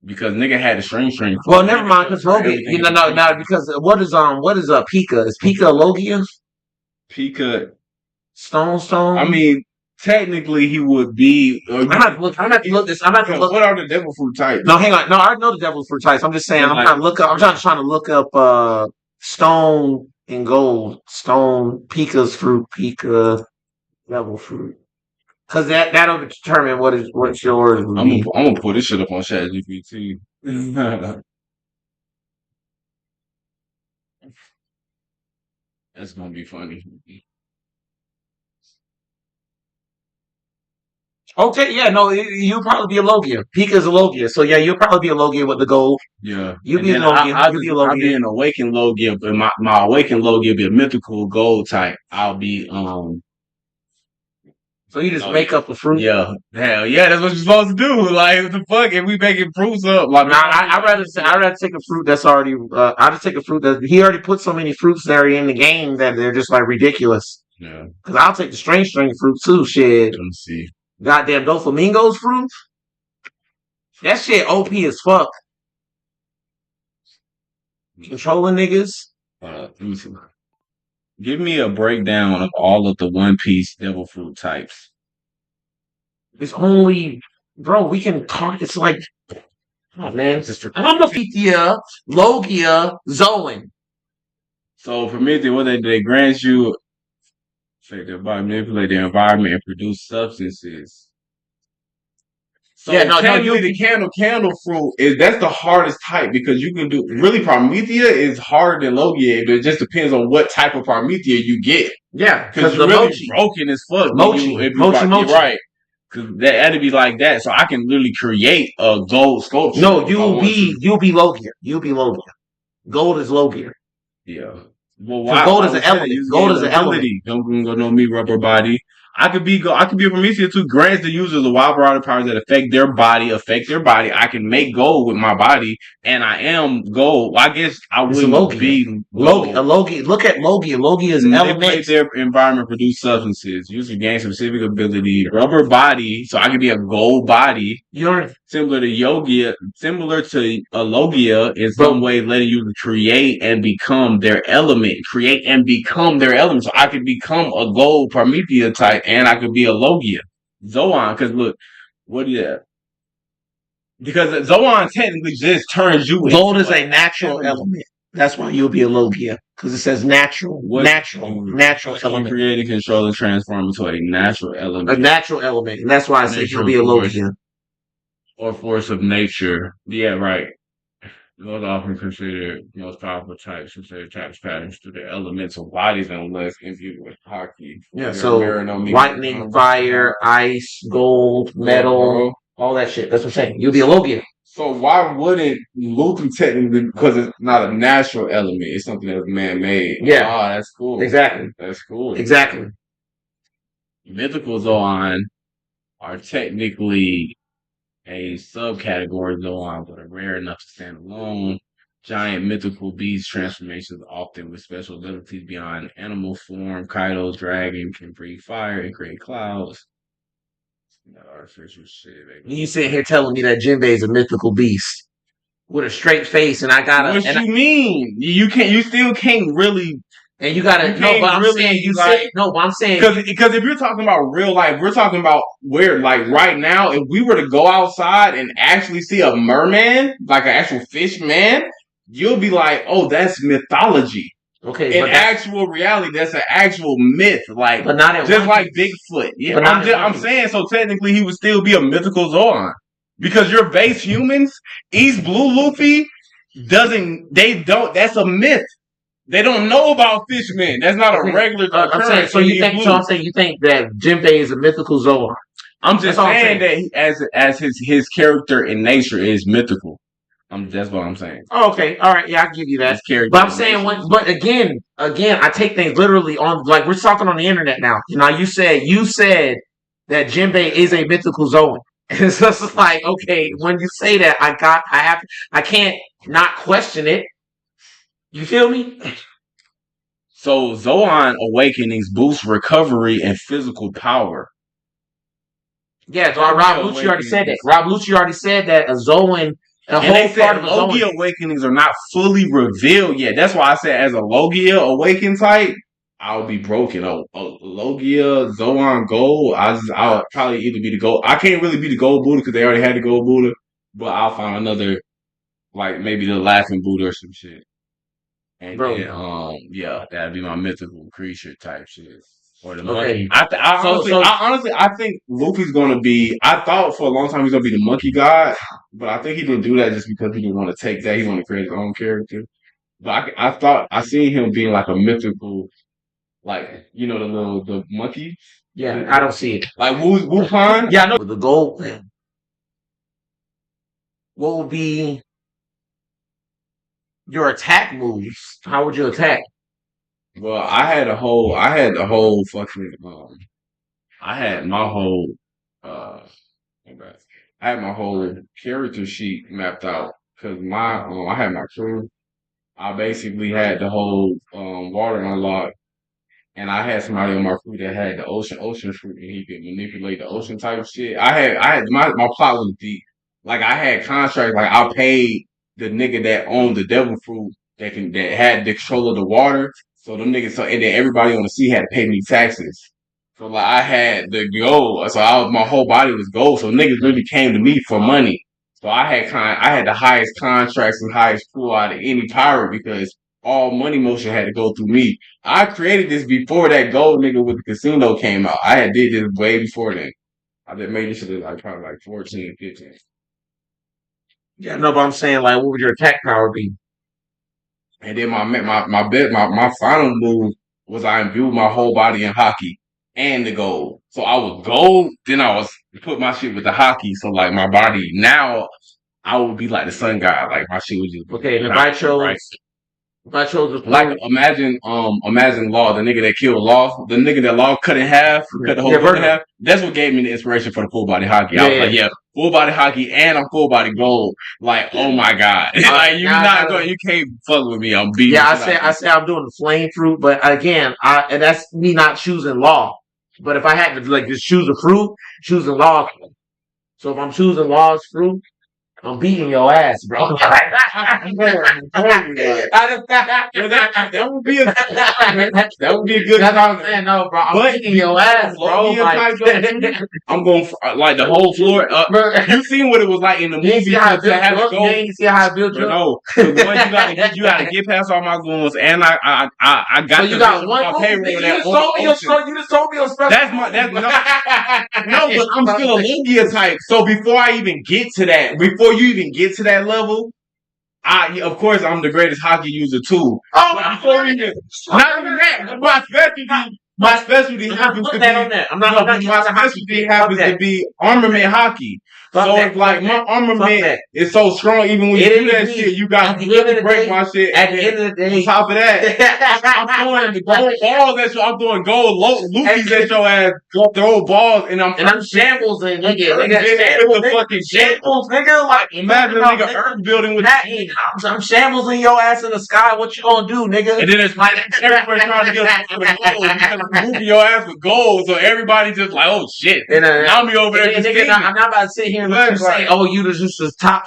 Because nigga had a string. Well, never mind, because Logia, no, because what is Pika? Is Pika a Logia? Pika Stone. I mean, technically he would be. I'm gonna have to look this. I'm gonna have to look. What are the devil fruit types? No, hang on. No, I know the devil fruit types. I'm just saying. I'm trying to look up. I'm trying to look up stone and gold. Stone Pika's fruit. Pika devil fruit. Because that'll determine what's yours. I'm gonna put this shit up on ChatGPT. That's gonna be funny. Okay, yeah, no, you'll probably be a Logia. Pika's a Logia, so yeah, you'll probably be a Logia with the gold. Yeah, you'll be a Logia. I'll be an awakened Logia, but my awakened Logia be a mythical gold type. I'll be So you just make up a fruit? Yeah, hell yeah, that's what you're supposed to do. Like, what the fuck? If we making fruits up, like, I'd rather take a fruit that's already. I just take a fruit that he already put so many fruits there in the game that they're just like ridiculous. Yeah, because I'll take the string fruit too. Shit. Let me see. Goddamn Doflamingo's fruit. That shit OP as fuck. Controlling niggas. Let me see. Give me a breakdown of all of the One Piece Devil Fruit types. It's only, bro. We can talk. It's like, oh man, sister. Amphithea, Logia, Zoan. So for me, what they grant you, say their body manipulate their environment and produce substances. So Yeah, no, no, technically, you. the candle fruit is that's the hardest type because you can do really Promethea is harder than Logia, but it just depends on what type of Promethea you get. Yeah, Because because you're the really mochi, broken as fuck when you mochi, if you mochi, get mochi. right. Cause that had to be like that, so I can literally create a gold sculpture No, if I want to. you'll be Logia. You'll be Logia. Gold is Logia. Yeah. Well, Because why? gold Why is an would you say that? element. Using Gold your is an element. ability. Don't go no me rubber body. I could be a Prometheus too. Grants the user the wild variety powers that affect their body. I can make gold with my body, and I am gold. Well, I guess I It's a wouldn't Logia. be Logia, a gold. Logia. Look at Logia. Logia is Manipulate elements. their environment, produce substances. User gains specific ability. Rubber body, so I could be a gold body. You're, Similar to a Logia in some bro. way, letting you create and become their element, create and become their element. So I could become a gold Promethea type, and I could be a Logia, Zoan. Because look, what is that? Because Zoan technically just turns you Gold into is a natural element. That's why you'll be a Logia. Because it says natural, natural What can element. create and control and transform into a natural A element, natural element. And that's why I say you'll natural be a force Logia. or force of nature. Yeah, right. Those often considered most powerful types since they attach patterns to their elemental bodies unless imbued with hockey. Yeah, so lightning, fire, ice, gold, metal, all that shit. That's what I'm saying. You'll be a Logia. So why wouldn't Luffy technically, because it's not a natural element, it's something that's man-made. Yeah. Ah, that's cool. Exactly. That's cool. Exactly. Mythical Zoan are technically a subcategory Zoan, but are rare enough to stand alone. Giant mythical beast transformations, often with special abilities beyond animal form. Kaido's dragon can breathe fire and create clouds. That artificial shit. You sitting here telling me that Jinbei is a mythical beast with a straight face, and I gotta. What you mean? You can't. You still can't really. And you gotta. You No, but can't I'm really saying you like. said no, but I'm saying Because if you're talking about real life, we're talking about where like right now. If we were to go outside and actually see a merman, like an actual fish man, you'll be like, oh, that's mythology. okay, In actual reality, that's an actual myth, like but not in just One like Piece. Bigfoot. Yeah, But not in One I'm Piece. saying so. Technically, he would still be a mythical Zoan because your base humans, East Blue Luffy, doesn't. They don't. That's a myth. They don't know about fishmen. That's not a regular I'm saying, occurrence. so you think? So I'm saying you think that Jinbei is a mythical Zoan. I'm just That's all I'm saying saying. that as his character in nature is mythical. That's what I'm saying. Oh, okay, all right, yeah, I give you that. His character But I'm in saying, nature. but again, I take things literally on. Like we're talking on the internet now. You know, you said that Jinbei is a mythical Zoan. It's just like, okay, when you say that, I can't not question it. You feel me? So Zoan awakenings boost recovery and physical power. Yeah, Rob Lucci already said that. Rob Lucci already said that a Zoan, a and whole they part said of a Logia Zoan. awakenings are not fully revealed yet. That's why I said as a Logia awakened type, I'll be broken. Logia, Zoan, Gold. I'll probably either be the Gold. I can't really be the Gold Buddha because they already had the Gold Buddha. But I'll find another, like maybe the Laughing Buddha or some shit. And Bro. then, yeah, that'd be my mythical creature type shit. Or the Okay. monkey. I think Luffy's gonna be. I thought for a long time he's gonna be the monkey god, but I think he didn't do that just because he didn't want to take that. He wanted to create his own character. But I thought I seen him being like a mythical, like you know the monkey. Yeah, I don't see it. Like Wuhan. Yeah, I know. With the gold, what would be your attack moves? How would you attack? Well, I had the whole fucking, I had my whole, uh, okay. I had my whole character sheet mapped out because I had my crew. I basically had the whole, water unlocked and I had somebody on my crew that had the ocean fruit and he could manipulate the ocean type of shit. My plot was deep. like I had contracts, like I paid the nigga that owned the devil fruit that had the control of the water. So them niggas, so and then everybody on the sea had to pay me taxes. So like I had the gold, so my whole body was gold. So niggas really came to me for money. So I had the highest contracts and highest pool out of any pirate because all money motion had to go through me. I created this before that gold nigga with the casino came out. I had did this way before then. I did made this shit like probably like 14, 15. Yeah, no, but I'm saying like, what would your attack power be? And then my final move was I imbued my whole body in hockey and the gold. So I was gold, then I was put my shit with the hockey. So like my body now I would be like the sun god. Like my shit was just Okay, and right. if I chose the Like fruit, imagine Law, the nigga that killed Law, the nigga that Law cut in half, cut the whole yeah, foot in half. That's what gave me the inspiration for the full body hockey. yeah, I was yeah. like, yeah, full body hockey and I'm full body gold. Like, oh my god, like you Now I not gotta, going, you can't fuck with me. I'm beating yeah, the shit out of I you. say I'm doing the flame fruit, but again, and that's me not choosing law. But if I had to like just choose a fruit, choosing law. So if I'm choosing law's fruit, I'm beating your ass, bro. Yeah, that would be a that would be a good That's what I'm time. saying, no, bro. I'm But beating your ass, bro. Logia Like, type though, I'm going for, like the whole floor. bro, You seen what it was like in the you movie see how I to built have you to up? go. Yeah, you see how I built But you up? no, because one you gotta get past all my goons, and I So got you the got vision one on my move. payroll Nigga, that on the ocean. you just told me your special. That's no, but I'm still a Logia type. So before I even get to that, before you even get to that level, of course I'm the greatest hockey user too. Oh, But before even not even that, my specialty I'm not happens to putting that be on that. no, I'm my not hockey. specialty Fuck happens to that. be armament hockey. Fuck So that. it's like Fuck my that. Fuck armament that. is so strong. Even when you It do is that me. shit, you At got to the end of really the break day, my shit. at And the then end of the on day, top of that, I'm throwing the gold balls at you. I'm throwing gold loopies at your ass. Throw balls, and I'm and I'm shambles and nigga, with the fucking shit. shambles, nigga. Like Imagine a nigga earth building with that. I'm shambles in your ass in the sky. What you gonna do, nigga? and then it's like everybody trying to get us for the gold because I'm moving your ass with gold. So everybody just like, oh shit. And Now me over there just nigga, thinking. I'm not about to sit here and let you say, "Oh, you just the top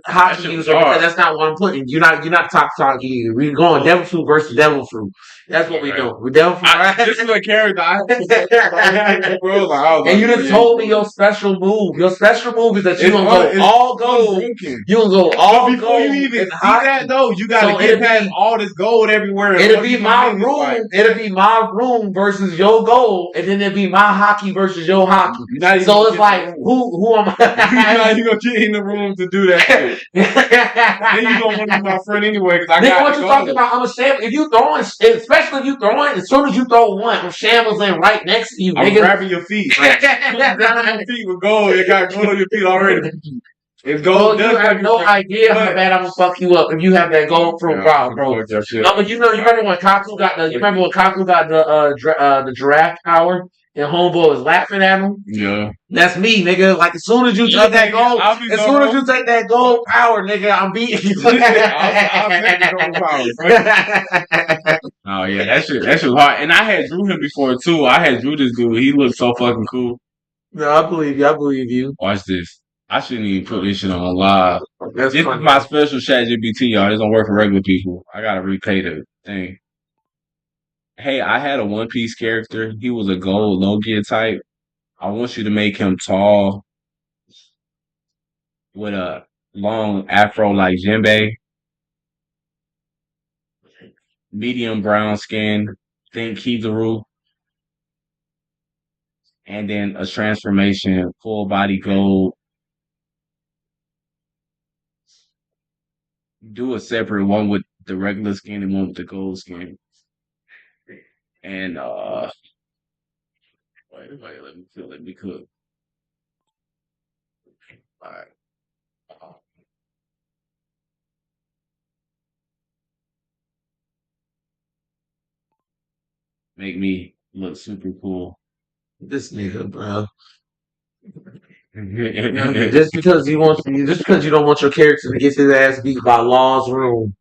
hockey That shit was user," because hard. that's not what I'm putting. You're not top hockey user. We're going devil fruit versus devil fruit. That's what we Right. do. We devil fruit. This is a character I bro, like, I was And like, you just yeah, told me your special move. Your special move is that you it's gonna un, go it's all gold. unbroken. You gonna go But all before you gold even in see hockey. that though, you gotta So get past all this gold everywhere. it'll be my niggas room. like, It'll be my room versus your goal, and then it'll be my hockey versus your hockey. you're not even So gonna it's get like in the room. who am You're not I? even gonna get in the room to do that shit. Then you gonna want to be my friend anyway because I Nigga, got what the you talking gold. about? I'm a shambles. If you throwing, especially if you throwing, as soon as you throw one, I'm shambles in right next to you, I'm nigga. grabbing your feet. Like, grabbing your feet with gold. You got gold on your feet already. It's Bro, gold. you have no idea how bad I'm gonna fuck you up if you have that gold fruit, bro. No, but you remember when Kaku got the? You remember when Kaku got the giraffe power and Homeboy was laughing at him? Yeah. That's me, nigga. Like as soon as you take that gold, as soon as you take that gold power, nigga, I'm beating you. I'll take the gold power. Oh yeah, that shit was hard. And I had drew him before too. I had drew this dude. He looked so fucking cool. No, I believe you. I believe you. Watch this. I shouldn't even put this shit on live. That's This funny. is my special chat GPT, y'all. This don't work for regular people. I gotta repay the thing. Hey, I had a One Piece character. He was a gold Logia type. I want you to make him tall with a long afro like Jinbei, medium brown skin, think Kizaru, and then a transformation, full body gold. Do a separate one with the regular skin and one with the gold skin. And wait, let me cook. All right. Make me look super cool. This nigga, bro. Just because just because you don't want your character to get his ass beat by Law's room.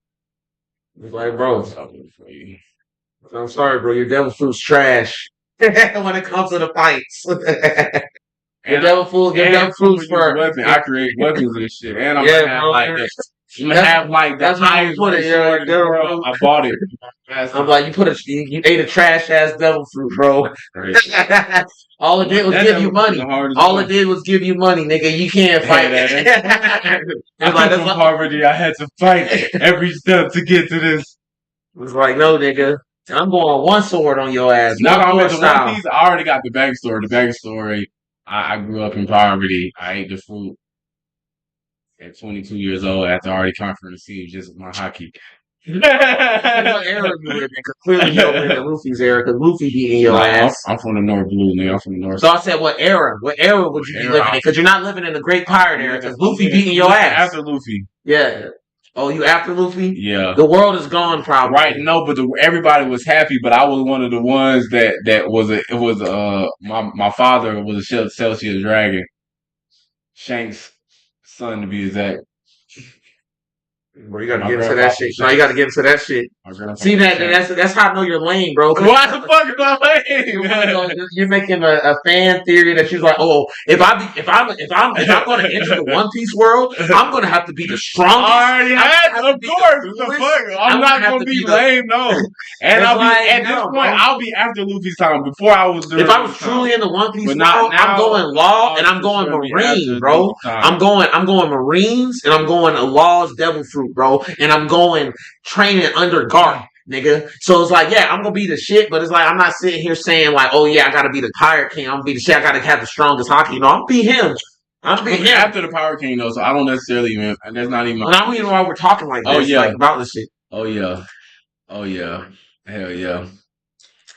It's like, bro, I'm sorry, bro. Your devil fruit's trash when it comes to the fights. The And devil fruit, the and I'm devil super fruits use for weapon. I create weapons and shit. And I'm yeah, gonna have bro. like the I'm gonna That's have like the that's how I'm gonna highest put rate it. Yeah, sword like in the devil world. fruit. I bought it. That's I'm like, you ate a trash ass devil fruit, bro. crazy. All it did was That give you devil fruit the money. hardest All it one. did was give you money, nigga. You can't Yeah, fight. that. I It's like come that's from poverty. I had to fight every step to get to this. it's like no, nigga. I'm going one sword on your ass, Now one that I'm at sword the One style. Piece, I already got the backstory. The backstory. I grew up in poverty. I ate the fruit at 22 years old after already conquering the sea just with my hockey. What era you live in? Because clearly you don't live in Luffy's era. Because Luffy beating your Nah, ass. I'm from the North Blue, nigga. I'm from the North. So I said, what era? What era would you be living in? Era. Because you're not living in the Great Pirate era. Because Luffy beating I'm your living ass. after Luffy. Yeah. Oh, you after Luffy? Yeah. The world is gone, probably. Right, no, but everybody was happy, but I was one of the ones that was my father was a Celsius dragon, Shanks' son to be exact. Bro, you gotta My get into that grandfather shit. was No, you gotta Shanks. get into that shit. My grandfather See was that? Shanks. That's how I know you're lame, bro. Why the fuck am I lame? You're making a fan theory that you're like, oh, if I'm gonna enter the One Piece world, I'm gonna have to be the strongest. I already I'm had, gonna have to of be the course. What the coolest. fuck? I'm I'm gonna not have gonna to be be the. lame, no. And It's I'll be like at this no, point. bro. I'll be after Luffy's time. Before I was If during I was Luffy's time, truly in the One Piece but not world, I'm now. going law and I'll I'm for going sure be marine, after bro. Luffy's time. I'm going marines and I'm going law's devil fruit, bro. And I'm going training under Garp, nigga. So it's like, yeah, I'm gonna be the shit, but it's like I'm not sitting here saying like, oh yeah, I gotta be the pirate king. I'm gonna be the shit. I gotta have the strongest hockey. No, I'm be him. I'm be I'm him. after the Power King though, so I don't necessarily even. And that's not even my And I don't even know why we're talking like Oh this, like yeah. about this shit. Oh yeah. Oh yeah. Hell yeah.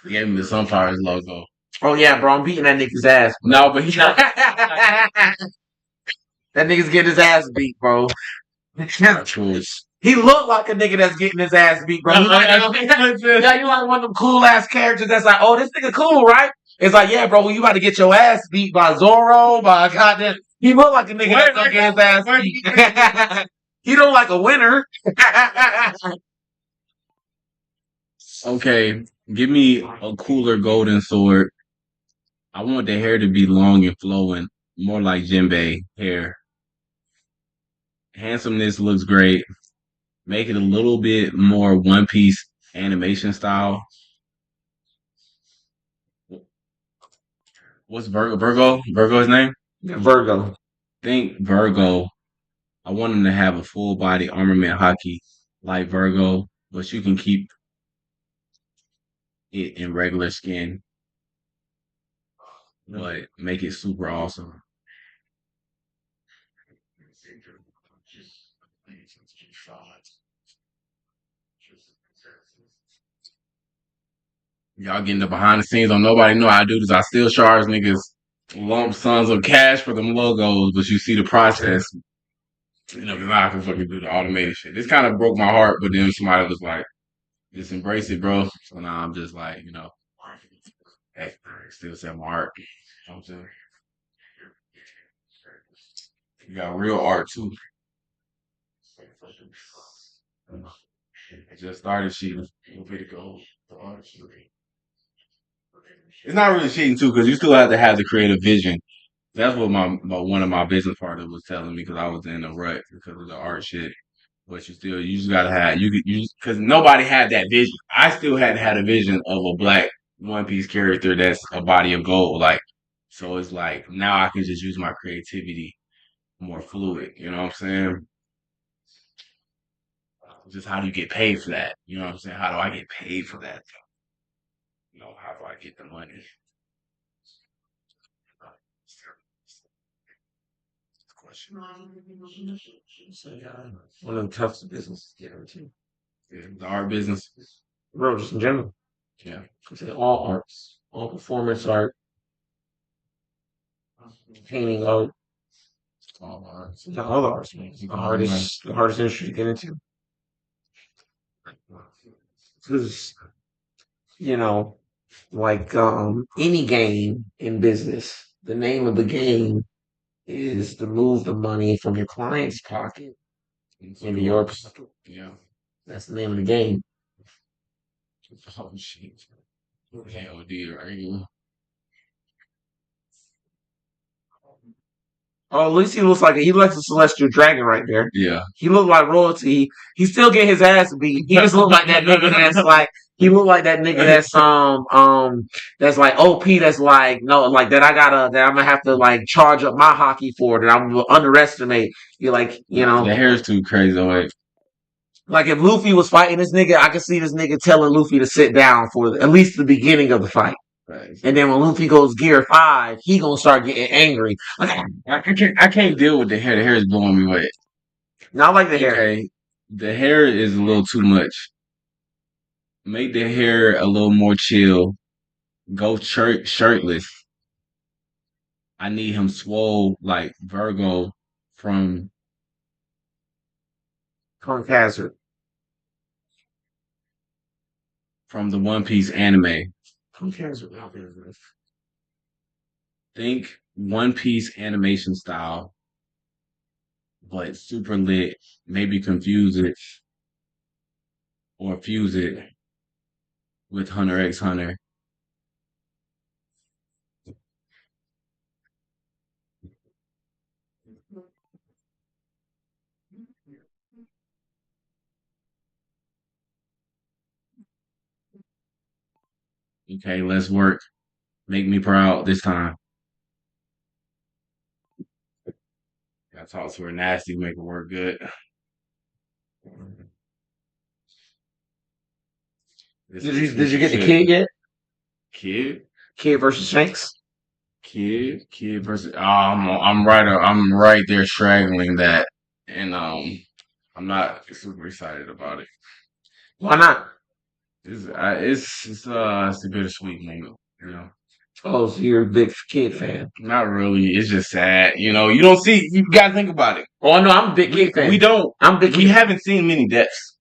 He gave me the Sunfire's logo. Oh yeah, bro, I'm beating that nigga's ass. No, but he not. That nigga's getting his ass beat, bro. Cool. He looked like a nigga that's getting his ass beat, bro. Yeah, you like one of them cool ass characters that's like, oh, this nigga cool, right? It's like, yeah, bro, you about to get your ass beat by Zoro, by goddamn. He look like a nigga that's gonna get his ass beat. He don't like a winner. Okay, give me a cooler golden sword. I want the hair to be long and flowing, more like Jinbei hair. Handsomeness looks great. Make it a little bit more One Piece animation style. What's Virgo? Virgo? Virgo his name? Virgo. Think Virgo. I want him to have a full body armament hockey like Virgo, but you can keep it in regular skin, but make it super awesome. Y'all getting the behind the scenes on nobody know how I do this. I still charge niggas lump sums of cash for them logos, but you see the process. You know, because I can fucking do the automated shit. This kind of broke my heart, but then somebody was like, just embrace it, bro. So now I'm just like, hey, still sell my art. You know what I'm saying? You got real art too. I just started cheating. Way to go. The art. It's not really cheating too, because you still have to have the creative vision. That's what my one of my business partners was telling me because I was in a rut because of the art shit. But you just gotta have because nobody had that vision. I still hadn't had a vision of a black One Piece character that's a body of gold. Like, so it's like now I can just use my creativity more fluid. You know what I'm saying? Just how do you get paid for that? You know what I'm saying? How do I get paid for that? How do I get the money? Question. One of the toughest businesses to get into. Yeah, the art business. Bro, just in general. Yeah. I say all arts, all performance art, painting art, All arts. all the arts, man. The hardest industry to get into. Because, you know, like any game in business, the name of the game is to move the money from your client's pocket into your pocket. Yeah. That's the name of the game. Oh shit. Hell dear, are you? Oh, at least he looks like he looks a celestial dragon right there. Yeah. He looked like royalty. He still get his ass beat. He just looked like that nigga that's like he looked like that nigga that's like OP that's like no like that I'm gonna have to like charge up my hockey for that I'm gonna underestimate. You like you Nah, know the hair is too crazy. Like, like if Luffy was fighting this nigga, I could see this nigga telling Luffy to sit down for at least the beginning of the fight. right. And then when Luffy goes Gear 5, he gonna start getting angry. Like, I can't deal with the hair. The hair is blowing me away. not like the hair. Okay, the hair is a little too much. Make the hair a little more chill. Go shirtless. I need him swole like Virgo from Punk Hazard. the One Piece anime. Punk Hazard. Think One Piece animation style, but super lit. Maybe confuse it or fuse it with Hunter x Hunter. Okay, let's work. Make me proud this time. I talk to her nasty, make it work good. This is Did you some get the shit. kid yet? Kid, Kid versus Shanks. kid versus. Oh, I'm right there straggling that, and I'm not super excited about it. Why not? It's a bittersweet moment, you know. Oh, so you're a big kid fan. Not really. It's just sad. You know, you don't see. You gotta think about it. Oh no, I'm a big We kid fan. we don't. I'm a big We kid fan. haven't seen many deaths,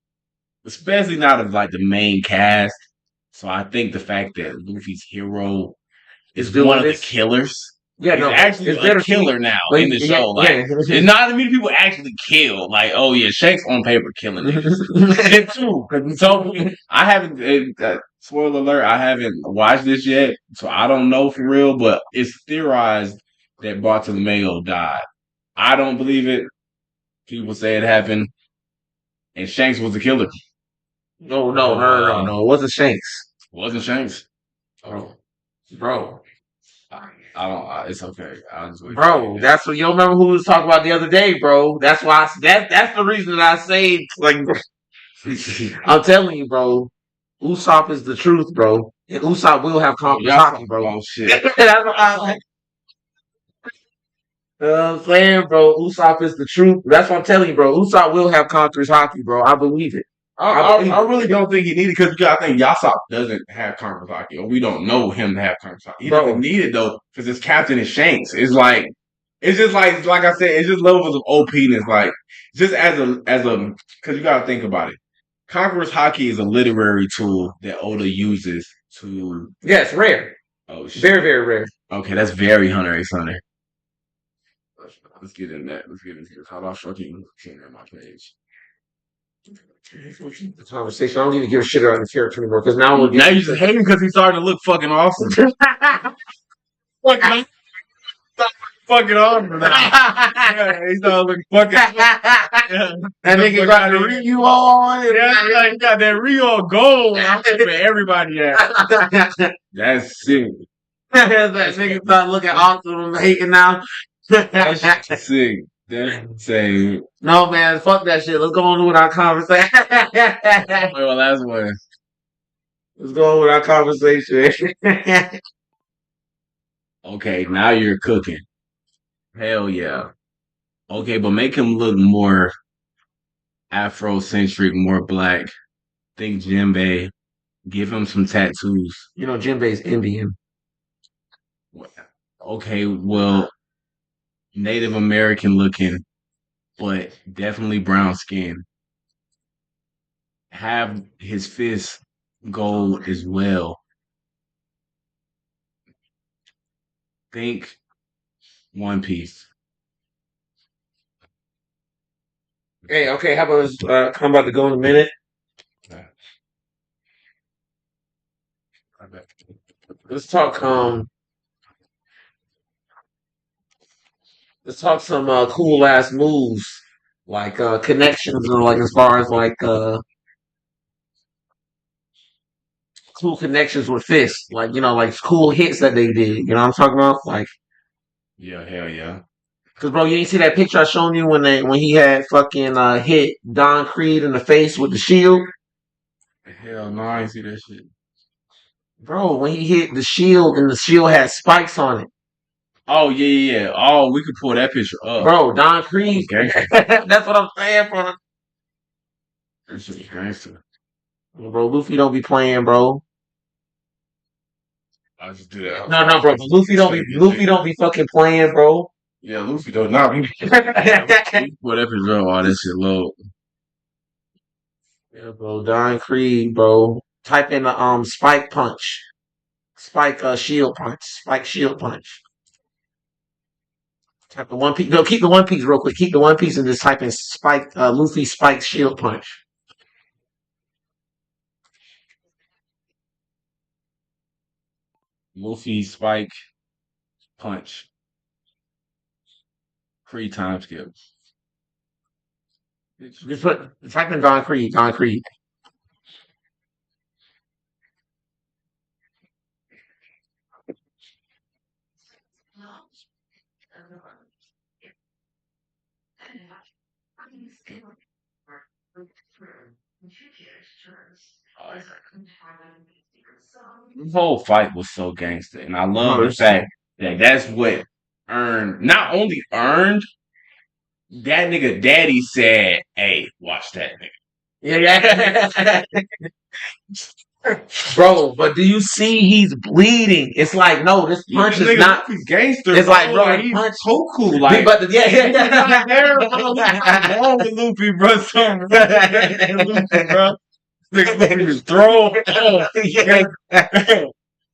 especially not of like the main cast. So I think the fact that Luffy's hero Is is one doing of the this. killers. Yeah, He's no, actually it's a bittersweet. killer now But in the yeah, show. Like, yeah. it's not that many people actually kill. Like, oh yeah, Shanks on paper killing niggas. Shit too. So I haven't. Spoiler alert: I haven't watched this yet, so I don't know for real. But it's theorized that Bartolomeo died. I don't believe it. People say it happened, and Shanks was the killer. No. It wasn't Shanks. Wasn't Shanks. Bro. Bro. I don't. It's okay. I'll just wait for Bro, you. that's what you remember who was talking about the other day, bro. That's why that's the reason that I say like I'm telling you, bro. Usopp is the truth, bro. And Usopp will have Oh, conquered y'all hockey, talking bro. about shit. That's what I like. You know what I'm saying, bro? Usopp is the truth. That's what I'm telling you, bro. Usopp will have conquerors hockey, bro. I believe it. I really don't think he needed because you gotta think Yasop doesn't have Kamasaki, or we don't know him to have Kamasaki. He doesn't Bro, need it though because his captain is Shanks. It's just like I said, it's just levels of OPness. Like just as a because you gotta think about it. Conqueror's hockey is a literary tool that Oda uses to. yeah, it's rare. Oh shit. Very, very rare. Okay, that's very Hunter x Hunter. Let's get in that. Let's get into this. How about fucking sharing my page? The conversation. I don't even give a shit about the character anymore because now we're Now getting you just hate him because he's starting to look fucking awesome. Fucking fucking awesome now. Yeah, he's starting to look fucking. Yeah. That nigga got the Ryu on. Yeah, he got that Rio gold. I'm for everybody at. That's sick. That nigga start looking awesome and hating now. That's sick. That's insane. No man, fuck that shit. Let's go on with our conversation. Well, last one. Let's go on with our conversation. Okay, now you're cooking. Hell yeah. Okay, but make him look more Afrocentric, more black. Think Jinbei. Give him some tattoos. You know, Jinbei's Indian. Okay, well, Native American looking, but definitely brown skin. Have his fist gold as well. Think One Piece. Hey, okay, how about I'm about to go in a minute. Let's talk Let's talk some cool ass moves, like connections, or like as far as like cool connections with fists, like like cool hits that they did. You know what I'm talking about? Like, Yeah, hell yeah. cause bro, you ain't see that picture I shown you when he had fucking hit Don Creed in the face with the shield, Hell no, I ain't see that shit. bro. When he hit the shield and the shield had spikes on it, Oh yeah, yeah, yeah. Oh, we could pull that picture up. bro. Don That Creed. was gangster. That's what I'm saying, bro. That shit was gangster. Bro, Luffy don't be playing, bro. I just do that. No, no, bro. Luffy don't be fucking playing, bro. Yeah, Luffy though. Nah, we pull that picture up. All that shit low. Yeah, bro. Don Creed, bro. Type in the spike punch. Spike shield punch. Spike shield punch. Type the one piece. No, keep the one piece real quick. Keep the one piece and just type in spike Luffy spike shield punch. Luffy spike punch. Free time skip. Just put type in Don Creed. Don Creed. The whole fight was so gangster, and I love Bro, the fact that that's what earned, not only earned, that nigga daddy said, "Hey, watch that nigga." yeah, yeah. Bro, but do you see he's bleeding? It's like, no, this Yeah, punch is nigga, not. Luffy's gangster, It's bro. like, bro, Like this he's punch. Goku, like. But yeah, He's not there, bro. Something wrong with Luffy, bro. Something wrong with Luffy, bro. Nigga just throw him. yeah.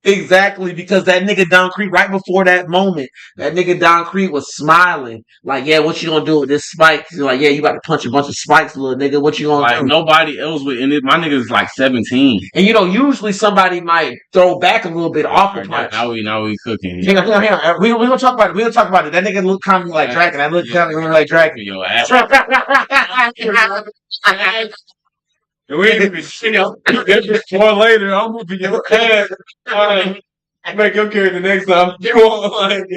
Exactly, because that nigga Don Creed, right before that moment, that nigga Don Creed was smiling. Like, yeah, what you gonna do with this spike? He's like, yeah, you about to punch a bunch of spikes, little nigga. What you gonna Like do? nobody else would. And my nigga's like 17. And usually somebody might throw back a little bit off the Alright, punch. now we cooking. Hang on. We gonna talk about it. We gonna talk about it. That nigga look kind of like Dragon. That look kind of like Dragon. Your ass. And we ain't even shit. That's just more later. I'm whooping your ass. Make your character next time. You want like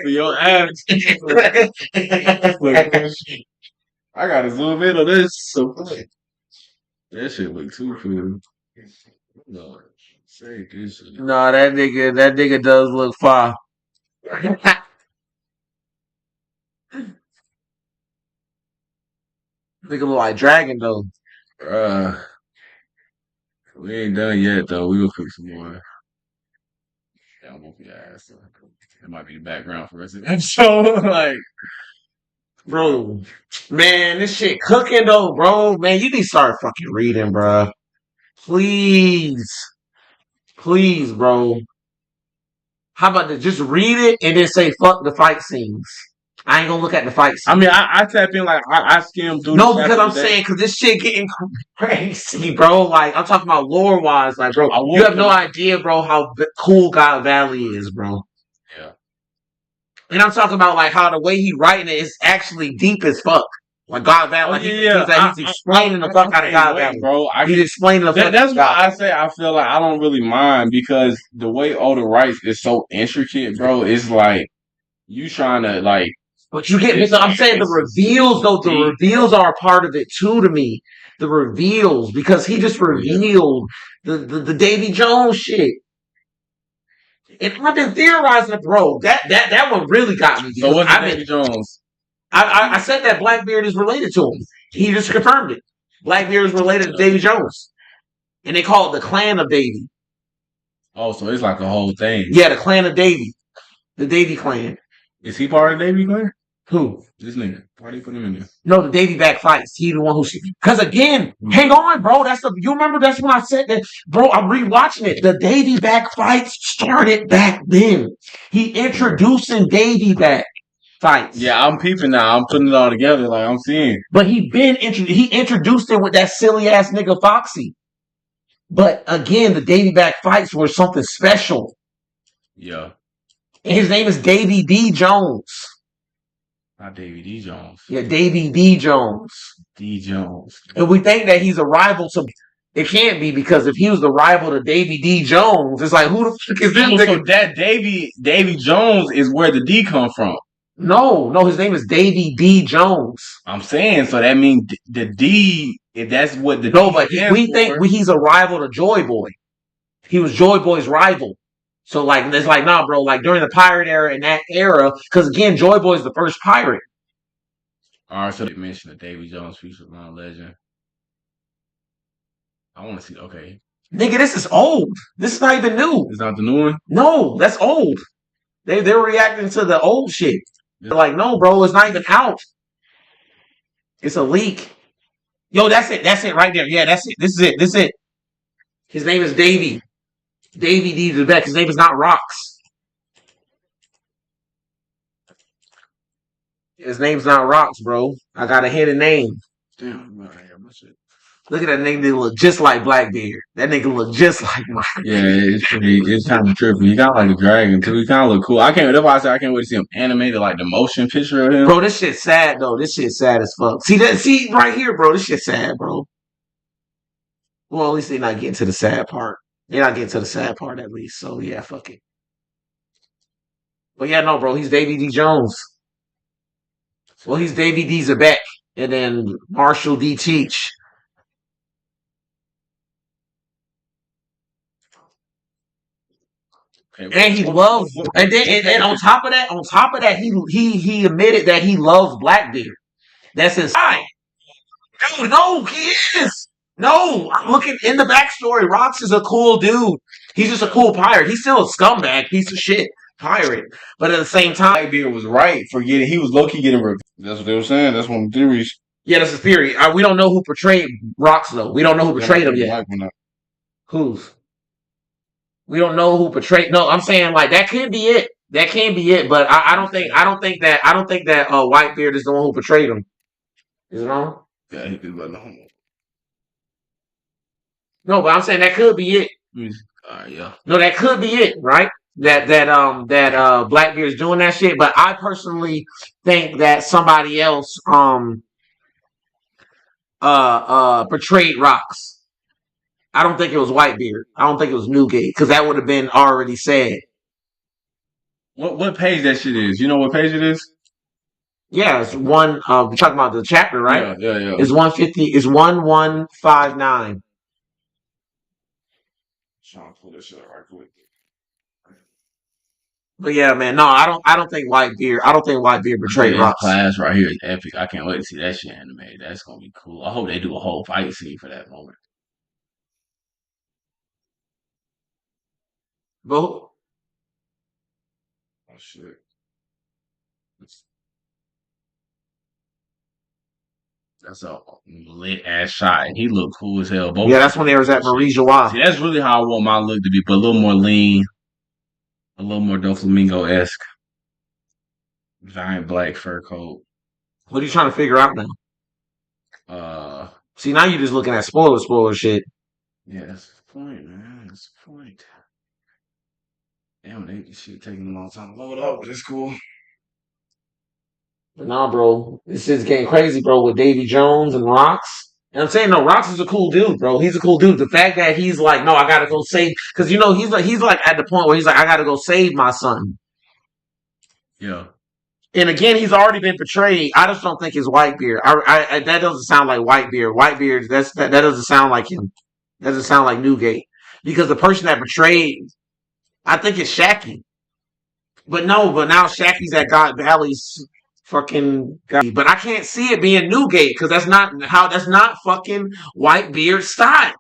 for your ass. Look, I gotta zoom in on this. So funny. That shit look too cool. No, say this shit. No, that nigga does look fire. Nigga look like Dragon though. Uh, we ain't done yet though. We gonna fix some more. Yeah, I'm whoop your ass. That might be the background for the rest of the show. Like, Bro, man, this shit cooking though, bro. Man, you need to start fucking reading, bro. Please. Please, bro. How about this? Just read it and then say fuck the fight scenes. I ain't gonna look at the fight I scenes. mean, I tap in like I skim through. No, the because chapter I'm today. saying, because this shit getting crazy, bro. Like, I'm talking about lore wise. Like, bro, I you want have no to. idea, bro, how cool God Valley is, bro. Yeah. And I'm talking about, like, how the way he writing it is actually deep as fuck. Like, God Valley, Oh like, yeah. he's explaining the fuck out of Can't God wait, Valley. bro. He's explaining the fuck out That's of why God. I say I feel like I don't really mind because the way Oda writes is so intricate, bro. It's like you trying to like. But you get, I'm saying the reveals, though, the reveals are a part of it, too, to me. The reveals, because he just revealed the Davy Jones shit. And I've been theorizing, bro. That one really got me. So what's Davy Jones? I said that Blackbeard is related to him. He just confirmed it. Blackbeard is related to Davy Jones. And they call it the Clan of Davy. Oh, so it's like a whole thing. Yeah, the Clan of Davy. The Davy clan. Is he part of the Davy clan? Who? This nigga. Why do you put him in there? No, the Davy back fights. He the one who. Because again, hang on, bro. You remember that's when I said that, bro. I'm rewatching it. The Davy back fights started back then. He introducing Davy back fights. Yeah, I'm peeping now. I'm putting it all together. Like I'm seeing. But he introduced it with that silly ass nigga Foxy. But again, the Davy back fights were something special. Yeah. And his name is Davy D. Jones. Not Davy D. Jones. Yeah, Davy D. Jones. D. Jones. And we think that he's a rival to. It can't be because if he was the rival to Davy D. Jones, it's like who the fuck is this nigga? So that Davy Jones is where the D come from. No, his name is Davy D. Jones. I'm saying, so that means the D. If that's what the no, D but we think he's a rival to Joy Boy. He was Joy Boy's rival. So like it's like nah, bro. Like during the pirate era and that era, because again, Joy Boy's the first pirate. All right, so they mentioned the Davy Jones feature line legend. I want to see. Okay, nigga, this is old. This is not even new. It's not the new one. No, that's old. They're reacting to the old shit. They're like, no, bro, it's not even out. It's a leak. Yo, that's it. That's it right there. Yeah, that's it. This is it. His name is Davy. Davy D. the Beck. His name is not Rocks. His name's not Rocks, bro. I got a hidden name. Damn, man, I got my shit. Look at that nigga. They look just like Blackbeard. That nigga look just like Mike. Yeah, it's kind of trippy. He got like a dragon too. He kind of look cool. That's why I said I can't wait to see him animated, like the motion picture of him. Bro, this shit's sad though. This shit's sad as fuck. See right here, bro. This shit's sad, bro. Well, at least they're not getting to the sad part. They're not getting to the sad part at least. So yeah, fuck it. But yeah, no, bro. He's Davy D. Jones. Well, he's Davy D. Zabek, and then Marshall D. Cheech. Okay, and he loved, and then and on top of that, he admitted that he loves Blackbeard. That's his side. Dude, no, he is. No, I'm looking in the backstory. Rox is a cool dude. He's just a cool pirate. He's still a scumbag, piece of shit pirate. But at the same time, Blackbeard was right for getting. He was low key getting revenge. That's what they were saying. That's one of the theories. Yeah, that's a theory. We don't know who portrayed Rox though. We don't know who portrayed him yet. Who's? We don't know who portrayed. No, I'm saying like that could be it. That can be it. But I don't think that Whitebeard is the one who portrayed him. You know? Yeah, he did. But no, but I'm saying that could be it. Yeah. No, that could be it, right? That Blackbeard is doing that shit. But I personally think that somebody else portrayed Rox. I don't think it was Whitebeard. I don't think it was Newgate because that would have been already said. What page that shit is? You know what page it is? Yeah, it's one. We're talking about the chapter, right? Yeah. It's 150. It's 1159. Trying to pull this shit up right quick. But yeah, man, no, I don't think Whitebeard. I don't think Whitebeard betrayed Rox. Class right here is epic. I can't wait to see that shit animated. That's gonna be cool. I hope they do a whole fight scene for that moment. But oh shit. That's a lit ass shot, and he looked cool as hell. Yeah, that's when they was at Marie Joie. See, that's really how I want my look to be, but a little more lean, a little more Doflamingo esque. Giant black fur coat. What are you trying to figure out now? See, now you're just looking at spoiler shit. Yeah, that's the point, man. That's the point. Damn, this shit taking a long time to load up, but it's cool. But nah, bro, this shit's getting crazy, bro, with Davy Jones and Rox. And I'm saying, no, Rox is a cool dude, bro. He's a cool dude. The fact that he's like, no, I gotta go save, because you know he's like at the point where he's like, I gotta go save my son. Yeah. And again, he's already been portrayed. I just don't think it's Whitebeard. I that doesn't sound like Whitebeard. Whitebeard, that doesn't sound like him. That doesn't sound like Newgate. Because the person that portrayed, I think it's Shacky. But now Shacky's at God Valley's fucking God. But I can't see it being Newgate because that's not fucking Whitebeard's style.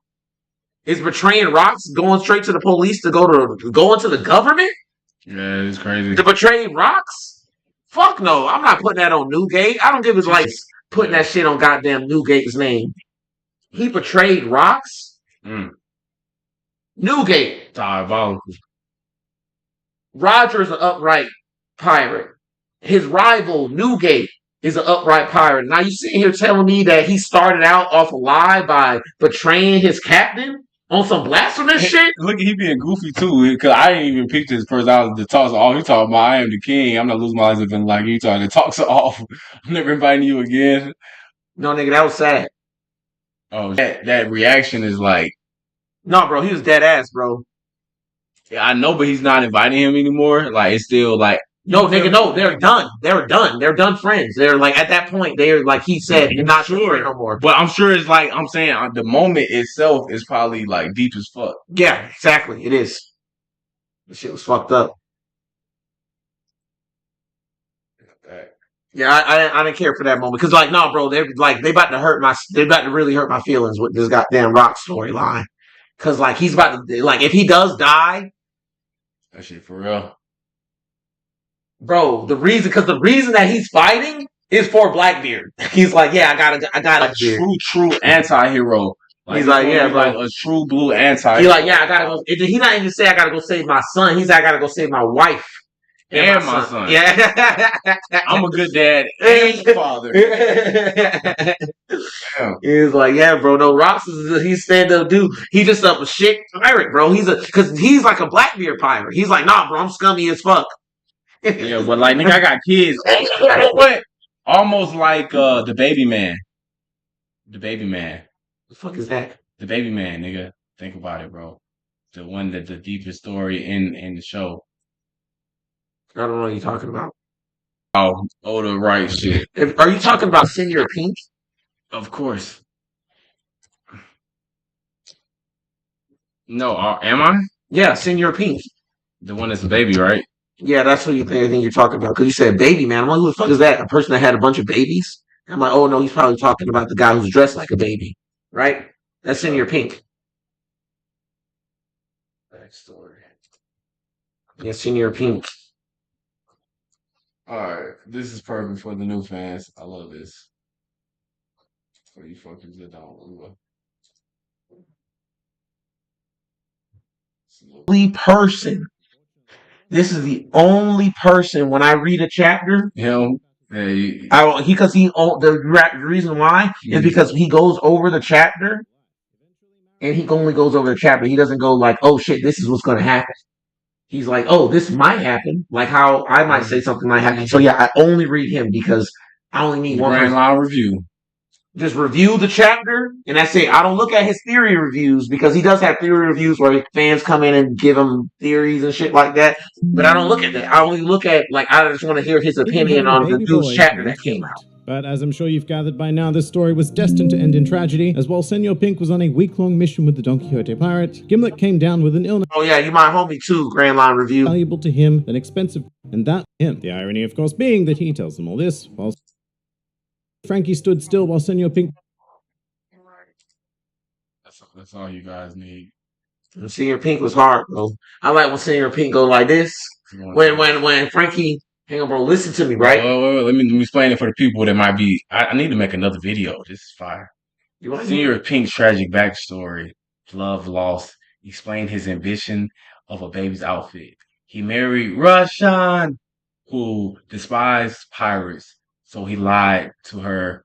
Is betraying Rox going straight to the police to go into the government? Yeah, it's crazy. To betray Rox? Fuck no, I'm not putting that on Newgate. I don't give his like putting that shit on goddamn Newgate's name. He betrayed Rox? Newgate. Diabolical. Roger's an upright pirate. His rival, Newgate, is an upright pirate. Now you sitting here telling me that he started out off a lie by betraying his captain On some blasphemous shit. Look, he being goofy too. Cause I didn't even picture his personality to talk. So all he talking about, I am the king. I'm not losing my life and like you talking to talk so off. I'm never inviting you again. No, nigga, that was sad. Oh, that reaction is like, no, bro, he was dead ass, bro. Yeah, I know, but he's not inviting him anymore. Like it's still like no, nigga, no, they're done. They're done. They're done friends. They're like at that point, they're like he said, not sure no more. But I'm sure it's like I'm saying the moment itself is probably like deep as fuck. Yeah, exactly. It is. The shit was fucked up. Yeah, I didn't care for that moment because like, no, bro, they about to really hurt my feelings with this goddamn Rock storyline. Cause like he's about to like if he does die, that shit for real, bro. The reason that he's fighting is for Blackbeard. He's like, yeah, I got a true anti-hero. Like, he's like, yeah, bro. Like a true blue anti-hero. He's like, yeah, I gotta go. He not even say I gotta go save my son. He's like, I gotta go save my wife. And my son. Yeah. I'm a good dad and father. He's like, yeah, bro, no, Rox he's stand-up dude. He just a shit pirate, bro. Cause he's like a Blackbeard pirate. He's like, nah, bro, I'm scummy as fuck. Yeah, but like, nigga, I got kids. What? Almost like the baby man. The baby man. The fuck is that? The baby man, nigga. Think about it, bro. The one that the deepest story in the show. I don't know what you're talking about. Oh, the right shit. Are you talking about Senior Pink? Of course. No, am I? Yeah, Senior Pink. The one that's a baby, right? Yeah, that's what I think you're talking about. Because you said baby, man. I'm like, who the fuck is that? A person that had a bunch of babies? I'm like, oh no, he's probably talking about the guy who's dressed like a baby, right? That's Senior Pink. Backstory. Yeah, Senior Pink. Alright, this is perfect for the new fans. I love this. For you fuckers that don't. Only person. This is the only person when I read a chapter. Him. The reason why is because he goes over the chapter, and he only goes over the chapter. He doesn't go like, "Oh shit, this is what's going to happen." He's like, "Oh, this might happen," like how I might say something might happen. So yeah, I only read him because I only need one grand line review. Just review the chapter, and that's it. I don't look at his theory reviews because he does have theory reviews where fans come in and give him theories and shit like that. But I don't look at that. I only look at I just want to hear his opinion on the news chapter that came out. But as I'm sure you've gathered by now, this story was destined to end in tragedy, as while Senor Pink was on a week-long mission with the Don Quixote pirate, Gimlet came down with an illness. Oh yeah, you my homie too, Grand Line Review. Valuable to him than expensive, and that him. The irony, of course, being that he tells them all this, while Frankie stood still while Senor Pink... That's all you guys need. Senior Pink was hard, bro. I like when Senior Pink go like this. When Frankie... Hang on, bro. Listen to me, right? Wait. Let me explain it for the people that might be... I need to make another video. This is fire. Senior Pink's tragic backstory, love lost, explained his ambition of a baby's outfit. He married Russian, who despised pirates, so he lied to her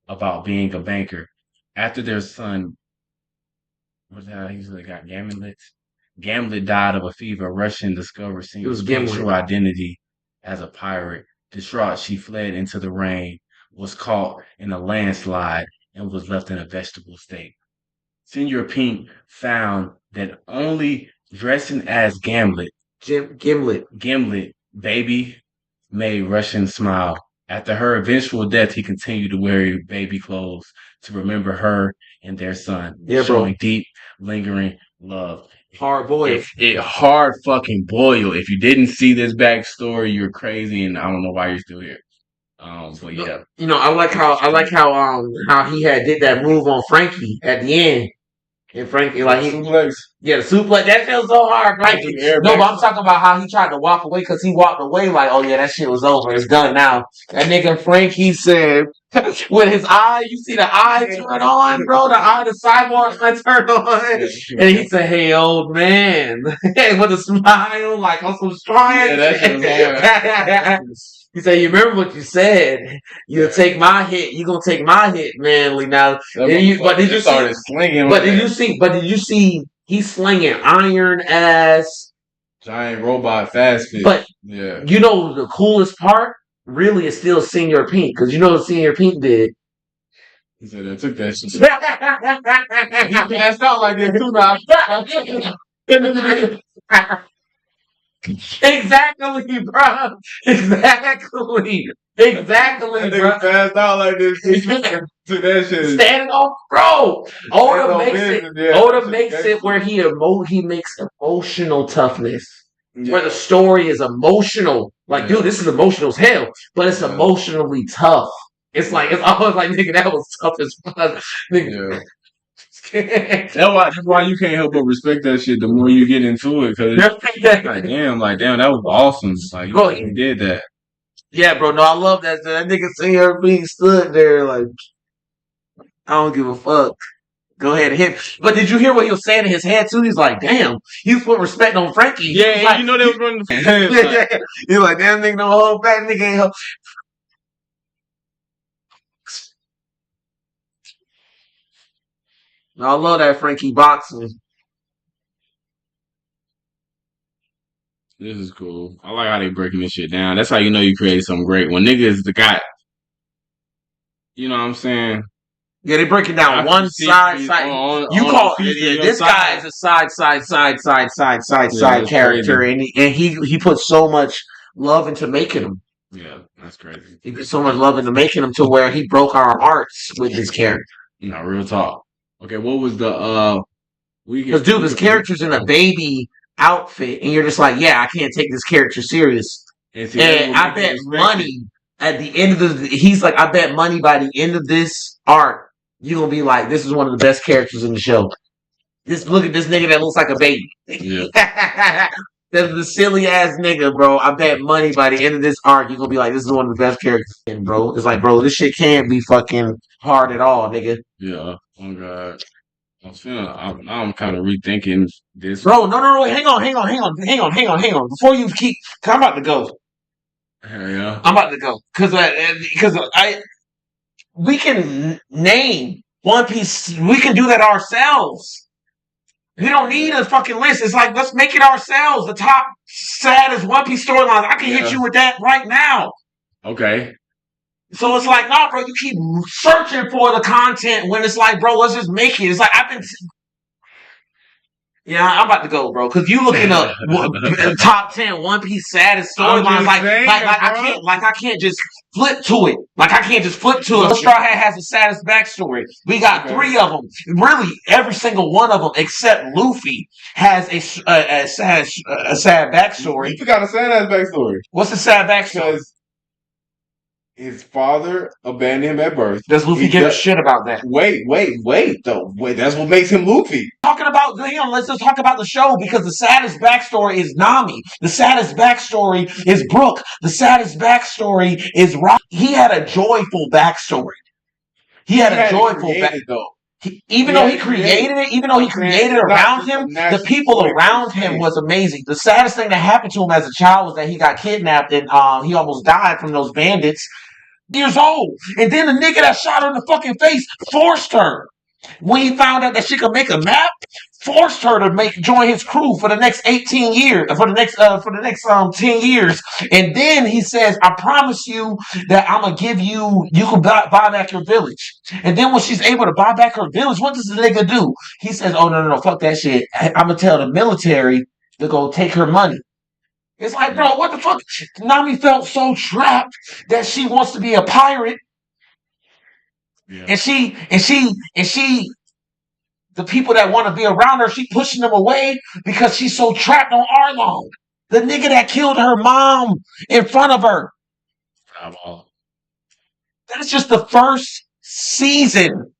about being a banker. After their son, got Gamlet. Gamlet died of a fever. Russian discovered Senior's true identity as a pirate. Distraught, she fled into the rain, was caught in a landslide, and was left in a vegetable state. Senior Pink found that only dressing as Gimlet, baby, made Russian smile. After her eventual death, he continued to wear baby clothes to remember her and their son, showing deep, lingering love. Hard boiled. Hard fucking boiled. If you didn't see this backstory, you're crazy, and I don't know why you're still here. But yeah, I like how he had did that move on Frankie at the end, and Frankie the suplex that feels so hard, Frankie. No, but I'm talking about how he tried to walk away because he walked away like, oh yeah, that shit was over, it's done now. That nigga Frankie said. With his eye, you see the eye turn on, bro. The cyborg eye turn on, and he said, "Hey, old man," with a smile, like on some strong. He said, "You remember what you said? You'll take my hit. You gonna take my hit, manly now." But did you see? He's slinging iron ass. Giant robot fast fish. But yeah, you know the coolest part really is still Senior Pink, because you know what Senior Pink did. he said I took that shit. He passed out like that too now. Exactly, bro. Exactly. That Exactly, bro. nigga passed out like this. To that shit. Standing on, bro. Oda makes it. Yeah, Oda makes it where he makes emotional toughness. yeah. Where the story is emotional. Like, Yeah. dude, this is emotional as hell, but it's Yeah. emotionally tough. It's always like, nigga, that was tough as fuck. Nigga. Yeah. That's why you can't help but respect that shit the more you get into it, because it's like damn, that was awesome. Like Bro, he did that. yeah, bro. No, I love that. That nigga Senior Pink stood there like, I don't give a fuck. Go ahead and hit. But did you hear what he was saying in his head too? He's like, damn, he put respect on Frankie. Yeah, He's like, you know they was running the he's like, damn nigga, no hold back, nigga ain't help. I love that Frankie boxing. This is cool. I like how they breaking this shit down. That's how you know you created something great. When niggas the guy, you know what I'm saying? Yeah, they break it down After one you see side. it Side. on You the call piece of your this guy side. is a side Yeah, that's character, crazy. and he puts so much love into making him. Yeah, that's crazy. He put so much love into making him to where he broke our hearts with this character. No, real talk. Okay, what was the Because dude, this character's in a baby outfit, and you're just like, yeah, I can't take this character serious. and see, that's And what I makes it bet respected. money at the end of the. He's like, I bet money by the end of this arc, you're gonna be like, this is one of the best characters in the show. Just look at this nigga that looks like a baby. Yeah. That's the silly ass nigga, bro. I bet money by the end of this arc, you're gonna be like, this is one of the best characters, bro. It's like, bro, this shit can't be fucking hard at all, nigga. Yeah. Oh god. I'm kind of rethinking this. Bro, no, hang on. Before you keep, cause I'm about to go. Hell yeah. I'm about to go because we can name One Piece. We can do that ourselves. We don't need a fucking list. It's like, let's make it ourselves. The top saddest One Piece storylines. I can hit you with that right now. Okay. So it's like, nah, bro, you keep searching for the content when it's like, bro, let's just make it. It's like, yeah, I'm about to go, bro. Because you looking up top 10 One Piece saddest storylines, I can't just flip to it. Like I can't just flip to it. Straw Hat has the saddest backstory. We got 3 of them. Really, every single one of them except Luffy has a sad backstory. You forgot a sad ass backstory. What's the sad backstory? Because his father abandoned him at birth. Does Luffy give a shit about that? Wait, though. Wait, that's what makes him Luffy. Talking about him, let's just talk about the show, because the saddest backstory is Nami. The saddest backstory is Brook. The saddest backstory is Rock. He had a joyful backstory. He had a joyful backstory. Even though he created it around him, the people around him was amazing. The saddest thing that happened to him as a child was that he got kidnapped and he almost died from those bandits. Years old. And then the nigga that shot her in the fucking face forced her. When he found out that she could make a map, forced her to join his crew for the next 18 years, for the next 10 years. And then he says, I promise you that I'm gonna give you can buy back your village. And then when she's able to buy back her village, what does the nigga do? He says, oh no, fuck that shit. I'm gonna tell the military to go take her money. It's like, bro, what the fuck? Nami felt so trapped that she wants to be a pirate. Yeah. And she, the people that want to be around her, she pushing them away because she's so trapped on Arlong. The nigga that killed her mom in front of her. That's just the first season.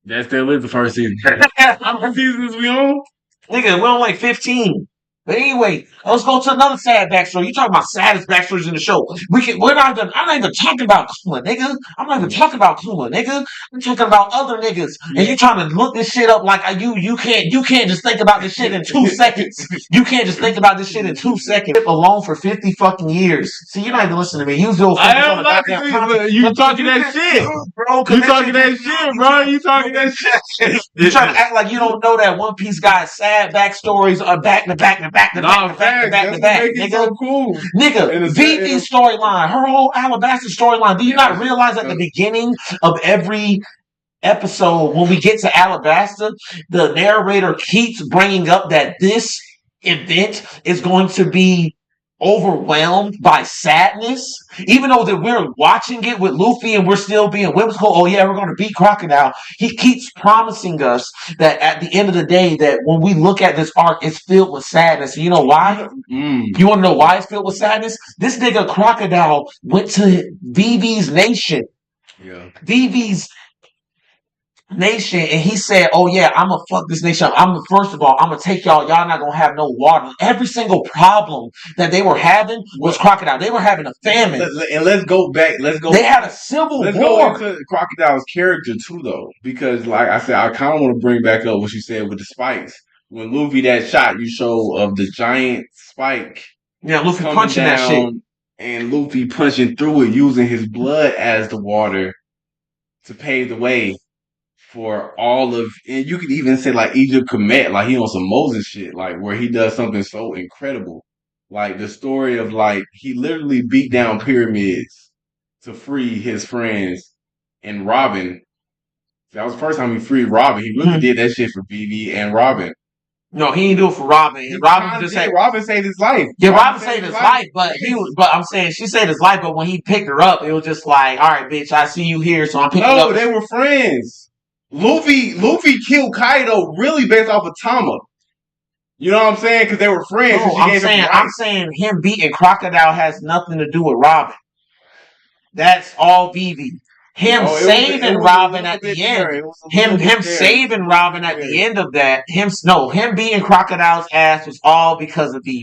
That still is the first season. How many seasons we on? Nigga, we're on like 15. But anyway, let's go to another sad backstory. You talking about saddest backstories in the show. I'm not even talking about Kuma, nigga. I'm not even talking about Kuma, nigga. I'm talking about other niggas. And you trying to look this shit up like you can't just think about this shit in 2 seconds. You can't just think about this shit in 2 seconds. Alone for 50 fucking years. See, you're not even listening to me. You focus on the goddamn content. You talking that shit, Bro, you talking that shit, bro. You talking that shit. You trying to act like you don't know that One Piece guy's sad backstories are back to back to back to back to back to back to back, nigga. So cool. Nigga, Vivi's storyline, her whole Alabasta storyline. Do you not realize at the beginning of every episode, when we get to Alabasta, the narrator keeps bringing up that this event is going to be overwhelmed by sadness, even though that we're watching it with Luffy and we're still being whimsical. Oh yeah, we're going to beat Crocodile. He keeps promising us that at the end of the day, that when we look at this arc, it's filled with sadness. You know why? You want to know why it's filled with sadness? This nigga Crocodile went to Vivi's nation. Yeah. Vivi's nation, and he said, "Oh yeah, I'm gonna fuck this nation up. First of all, I'm gonna take y'all. Y'all not gonna have no water." Every single problem that they were having was Crocodile. They were having a famine. And let's go back. They had a civil war. Let's go into Crocodile's character too, though, because like I said, I kind of want to bring back up what you said with the spikes. When Luffy that shot you show of the giant spike, yeah, Luffy punching that shit, and Luffy punching through it using his blood as the water to pave the way for all of, and you could even say like Egypt Comet, like he on some Moses shit, like where he does something so incredible, like the story of like he literally beat down pyramids to free his friends, and Robin. That was the first time he freed Robin. He really did that shit for Vivi and Robin. No, he didn't do it for Robin. Robin saved his life. Yeah, Robin saved his life, but I'm saying she saved his life, but when he picked her up, it was just like, all right, bitch, I see you here, so I'm picking up. No, they were friends. Luffy killed Kaido really based off of Tama. You know what I'm saying? Because they were friends. No, I'm saying him beating Crocodile has nothing to do with Robin. That's all Vivi. Him saving Robin at the end. Him saving Robin at the end of that. Him beating Crocodile's ass was all because of Vivi.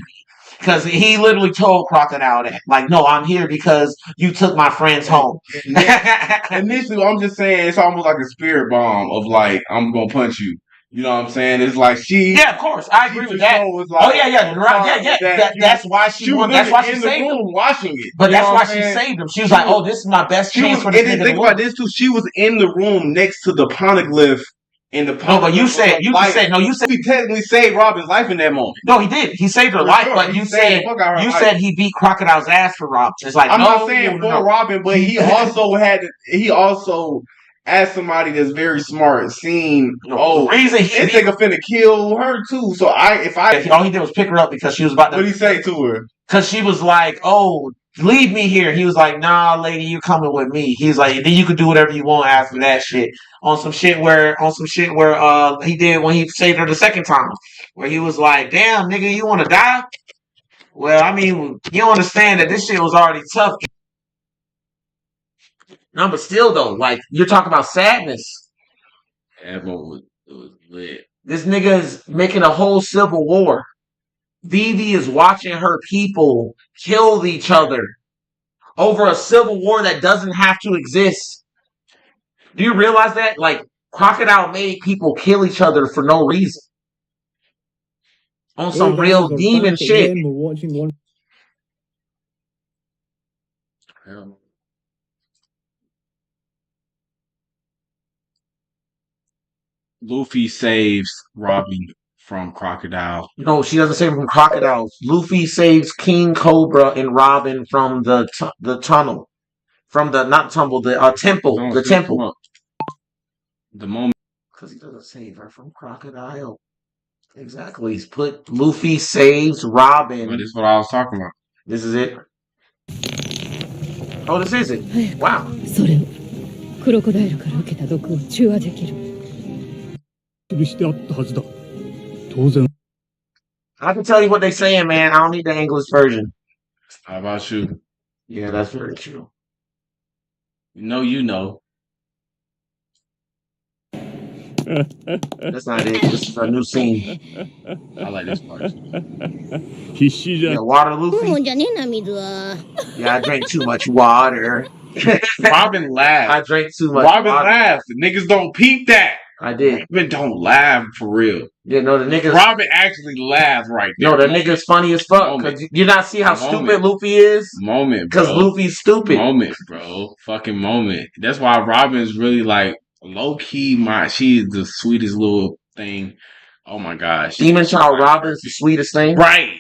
Because he literally told Crocodile that, like, no, I'm here because you took my friends home. Initially, I'm just saying it's almost like a spirit bomb of like, I'm gonna punch you. You know what I'm saying? It's like she. Yeah, of course, I agree with that. Like, oh yeah. That's why she won. That's why she saved him. Watching it, but that's why she saved him. She was like, "Oh, this is my best chance for this nigga to win." Think about this too. She was in the room next to the poneglyph. No, but you said he technically saved Robin's life in that moment. No, he did. He saved her life, but you said he beat Crocodile's ass for Robin. It's like I'm not saying for Robin, but he also as somebody that's very smart, seen this nigga finna kill her too. So all he did was pick her up because she was about to. What did he say to her? Because she was like, "Oh, leave me here." He was like, "Nah, lady, you coming with me." He's like, "Then you can do whatever you want after that shit." On some shit where he did when he saved her the second time, where he was like, "Damn, nigga, you want to die?" Well, I mean, you understand that this shit was already tough. No, but still though, like you're talking about sadness. That moment was lit. This nigga is making a whole civil war. Vivi is watching her people kill each other over a civil war that doesn't have to exist. Do you realize that? Like, Crocodile made people kill each other for no reason. On some real demon shit. We're watching one. Luffy saves Robin from Crocodile. No, she doesn't save him from crocodiles. Luffy saves King Cobra and Robin from the tunnel. From the, not tumble, the temple. The temple. The moment. Because he doesn't save her from Crocodile. Exactly. He's put Luffy saves Robin. This is what I was talking about. This is it. Oh, this is it. Wow. I can tell you what they're saying, man. I don't need the English version. How about you? Yeah, that's very true. You know. That's not it. This is a new scene. I like this part. 必死じゃ Yeah, water Luffy. Yeah, I drank too much water. Robin I laughed. drank too much Robin water. laughed. The niggas don't peep that. I did. Robin don't laugh for real. Yeah, no, the niggas. Robin actually laughed right there. No, the nigga's funny as fuck. Moment. Cause you not see how Moment. stupid Luffy is? Moment, bro. Cause Luffy's stupid. Moment, bro. Fucking moment. That's why Robin's really like low key. She is the sweetest little thing. Oh my gosh. Demon Child Robin's the sweetest thing. Right.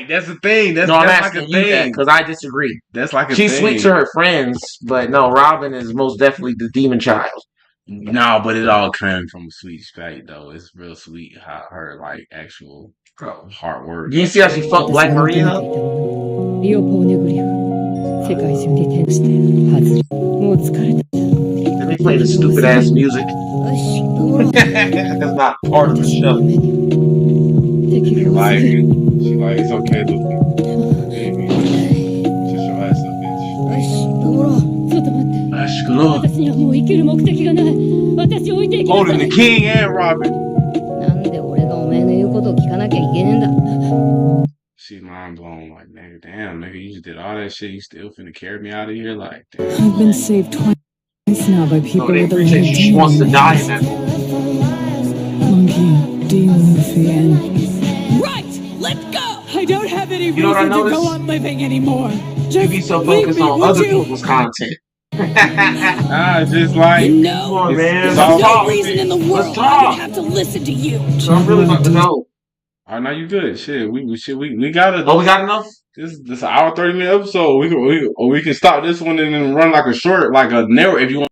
That's the thing. That's, No, I'm that's asking like a you that thing. because I disagree. That's like a She's thing. sweet to her friends, but no, Robin is most definitely the demon child. No, but it all came from a sweet spot, though. It's real sweet how her like actual hard work. You see how she fucked Black Maria up? リオポーネグリフ世界中に転して外れもう疲れた And they play the stupid ass music. よし登ろう That's not part of the 私の show. 目に敵 She が多 like すぎる it. She like it's okay, Luffy. Baby. Just your ass up, bitch. よし登ろうちょっと待って Let's go. 私にはもう生きる目的がない私を置いていきなさ Holding the い king and Robin. なんで俺がお前の言うことを聞かなきゃいけねえんだ She's mind blown. Like, nigga, damn, nigga, you just did all that shit. You still finna carry me out of here? Like, damn. I've been saved twice now by people No, they with a appreciate little she wants to die in that demons. movie. Monkey, D. Luffy, and Right! Let go! I don't have any You know what I reason to noticed? go on living anymore. You Just be so leave focused me, on would other you? people's content. Nah, it's just like, Come No! on, man. it's There's all no talk. reason in the Let's world I talk. would have to listen to you. So I'm really about to know. all right, now you good. Shit, we gotta. Oh, we got enough? This hour 30-minute episode. We can stop this one and then run like a short, like a narrow. If you want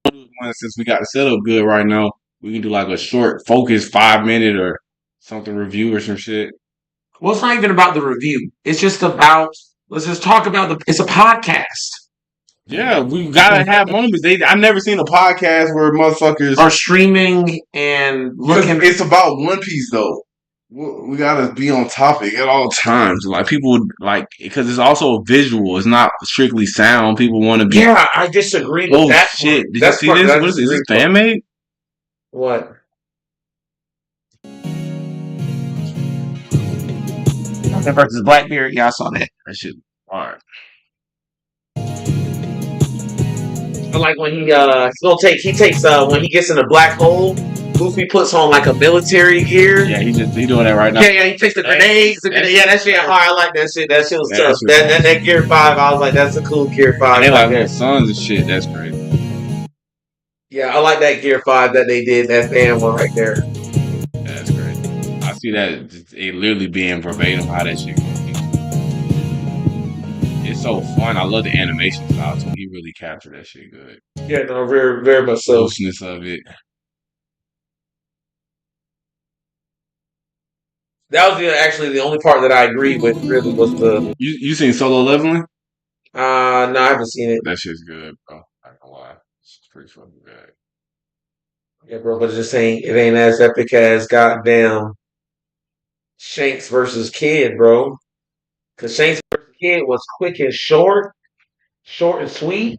to do one, since we got the setup good right now, we can do like a short, focused 5-minute or something review or some shit. Well, it's not even about the review. It's just about, let's just talk about it's a podcast. Yeah, we gotta have moments. I never seen a podcast where motherfuckers Are streaming and looking. It's about One Piece though. We gotta be on topic at all times. Like people would like because it's also visual. It's not strictly sound. People want to be. Yeah, I disagree with Oh that. shit! Did you That's see part this? that I What is this? Is this disagree fan made? with. What? That versus Blackbeard. Yeah, I saw that. That shit hard. But like when he takes when he gets in a black hole, Luffy puts on like a military gear. Yeah, he doing that right now. Yeah, he takes the grenades. Yeah, that shit hard. I like that shit. That shit was tough. That Gear 5, I was like, that's a cool Gear 5. And they like that. little sons and shit. That's crazy. Yeah, I like that Gear 5 that they did. That fan one right there. That's crazy. I see that it literally being verbatim how that shit goes. It's so fun. I love the animation style too. He really captured that shit good. Yeah, no, very, very much so. Looseness of it. That was actually the only part that I agreed with. Really was the. You seen Solo Leveling? No, I haven't seen it. That shit's good, bro. I ain't gonna lie. It's pretty fucking good. Yeah, bro, but it ain't as epic as goddamn Shanks versus Kid, bro. Cause Shanks versus Kid was quick and short and sweet.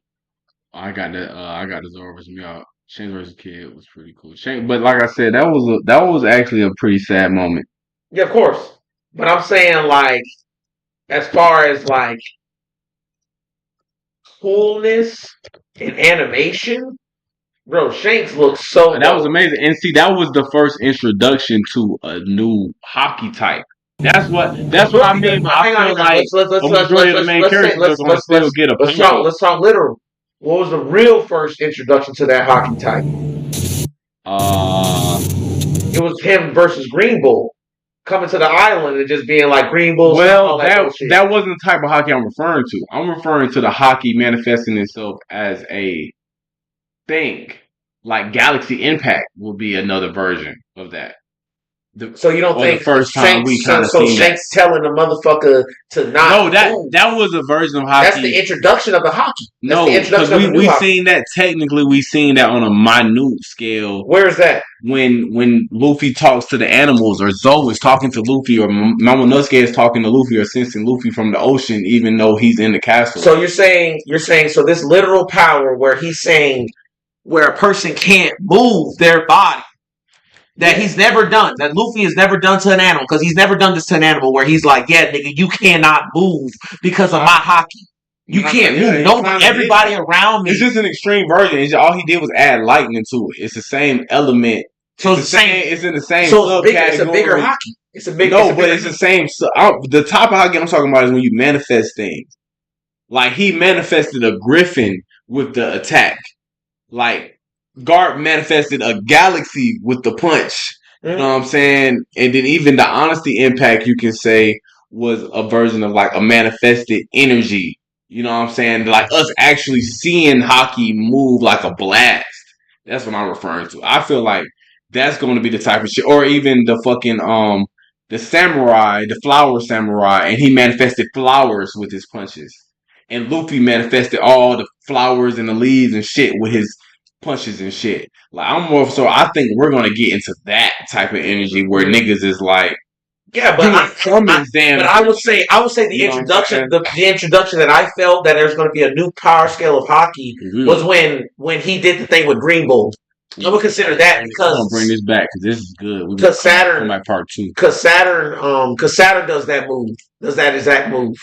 I got the Zoro versus Meow. Shanks versus Kid was pretty cool. But like I said, that was actually a pretty sad moment. Yeah, of course. But I'm saying like, as far as like coolness and animation, bro, Shanks looks so. And that was amazing. And see, that was the first introduction to a new hockey type. That's what I mean. I feel like a majority of the main characters are going to still get a payoff. Let's talk literal. What was the real first introduction to that hockey type? It was him versus Green Bull coming to the island and just being like Green Bull. Well, that wasn't the type of hockey I'm referring to. I'm referring to the hockey manifesting itself as a thing. Like Galaxy Impact will be another version of that. So you don't think the first time Shanks, we kind of so seen Shanks telling the motherfucker to not? No, that was a version of hockey. That's the introduction of the hockey. No, because we seen that technically. We seen that on a minute scale. Where is that? When Luffy talks to the animals, or Zoe is talking to Luffy, or Momonosuke is talking to Luffy, or sensing Luffy from the ocean, even though he's in the castle. So you're saying so this literal power where he's saying where a person can't move their body. that he's never done. That Luffy has never done to an animal, because he's never done this to an animal where he's like, yeah, nigga, you cannot move because of my hockey. You can't move. No, everybody around me. It's just an extreme version. All he did was add lightning to it. It's the same element. So it's the same. It's in the same. So it's a bigger hockey. It's a big. No, but it's the same. The type of hockey I'm talking about is when you manifest things. Like he manifested a griffin with the attack. Like Garp manifested a galaxy with the punch. You know what I'm saying? And then even the honesty impact, you can say, was a version of like a manifested energy. You know what I'm saying? Like us actually seeing hockey move like a blast. That's what I'm referring to. I feel like that's going to be the type of shit. Or even the fucking the samurai, the flower samurai, and he manifested flowers with his punches. And Luffy manifested all the flowers and the leaves and shit with his punches and shit. Like I'm more so I think we're gonna get into that type of energy where niggas is like, yeah, but I would say the introduction, the introduction that I felt that there's going to be a new power scale of hockey was when he did the thing with Green Bull. I would consider that because I'm gonna bring this back because this is good. Because Saturn, my part 2. Because Saturn does that move, does that exact move.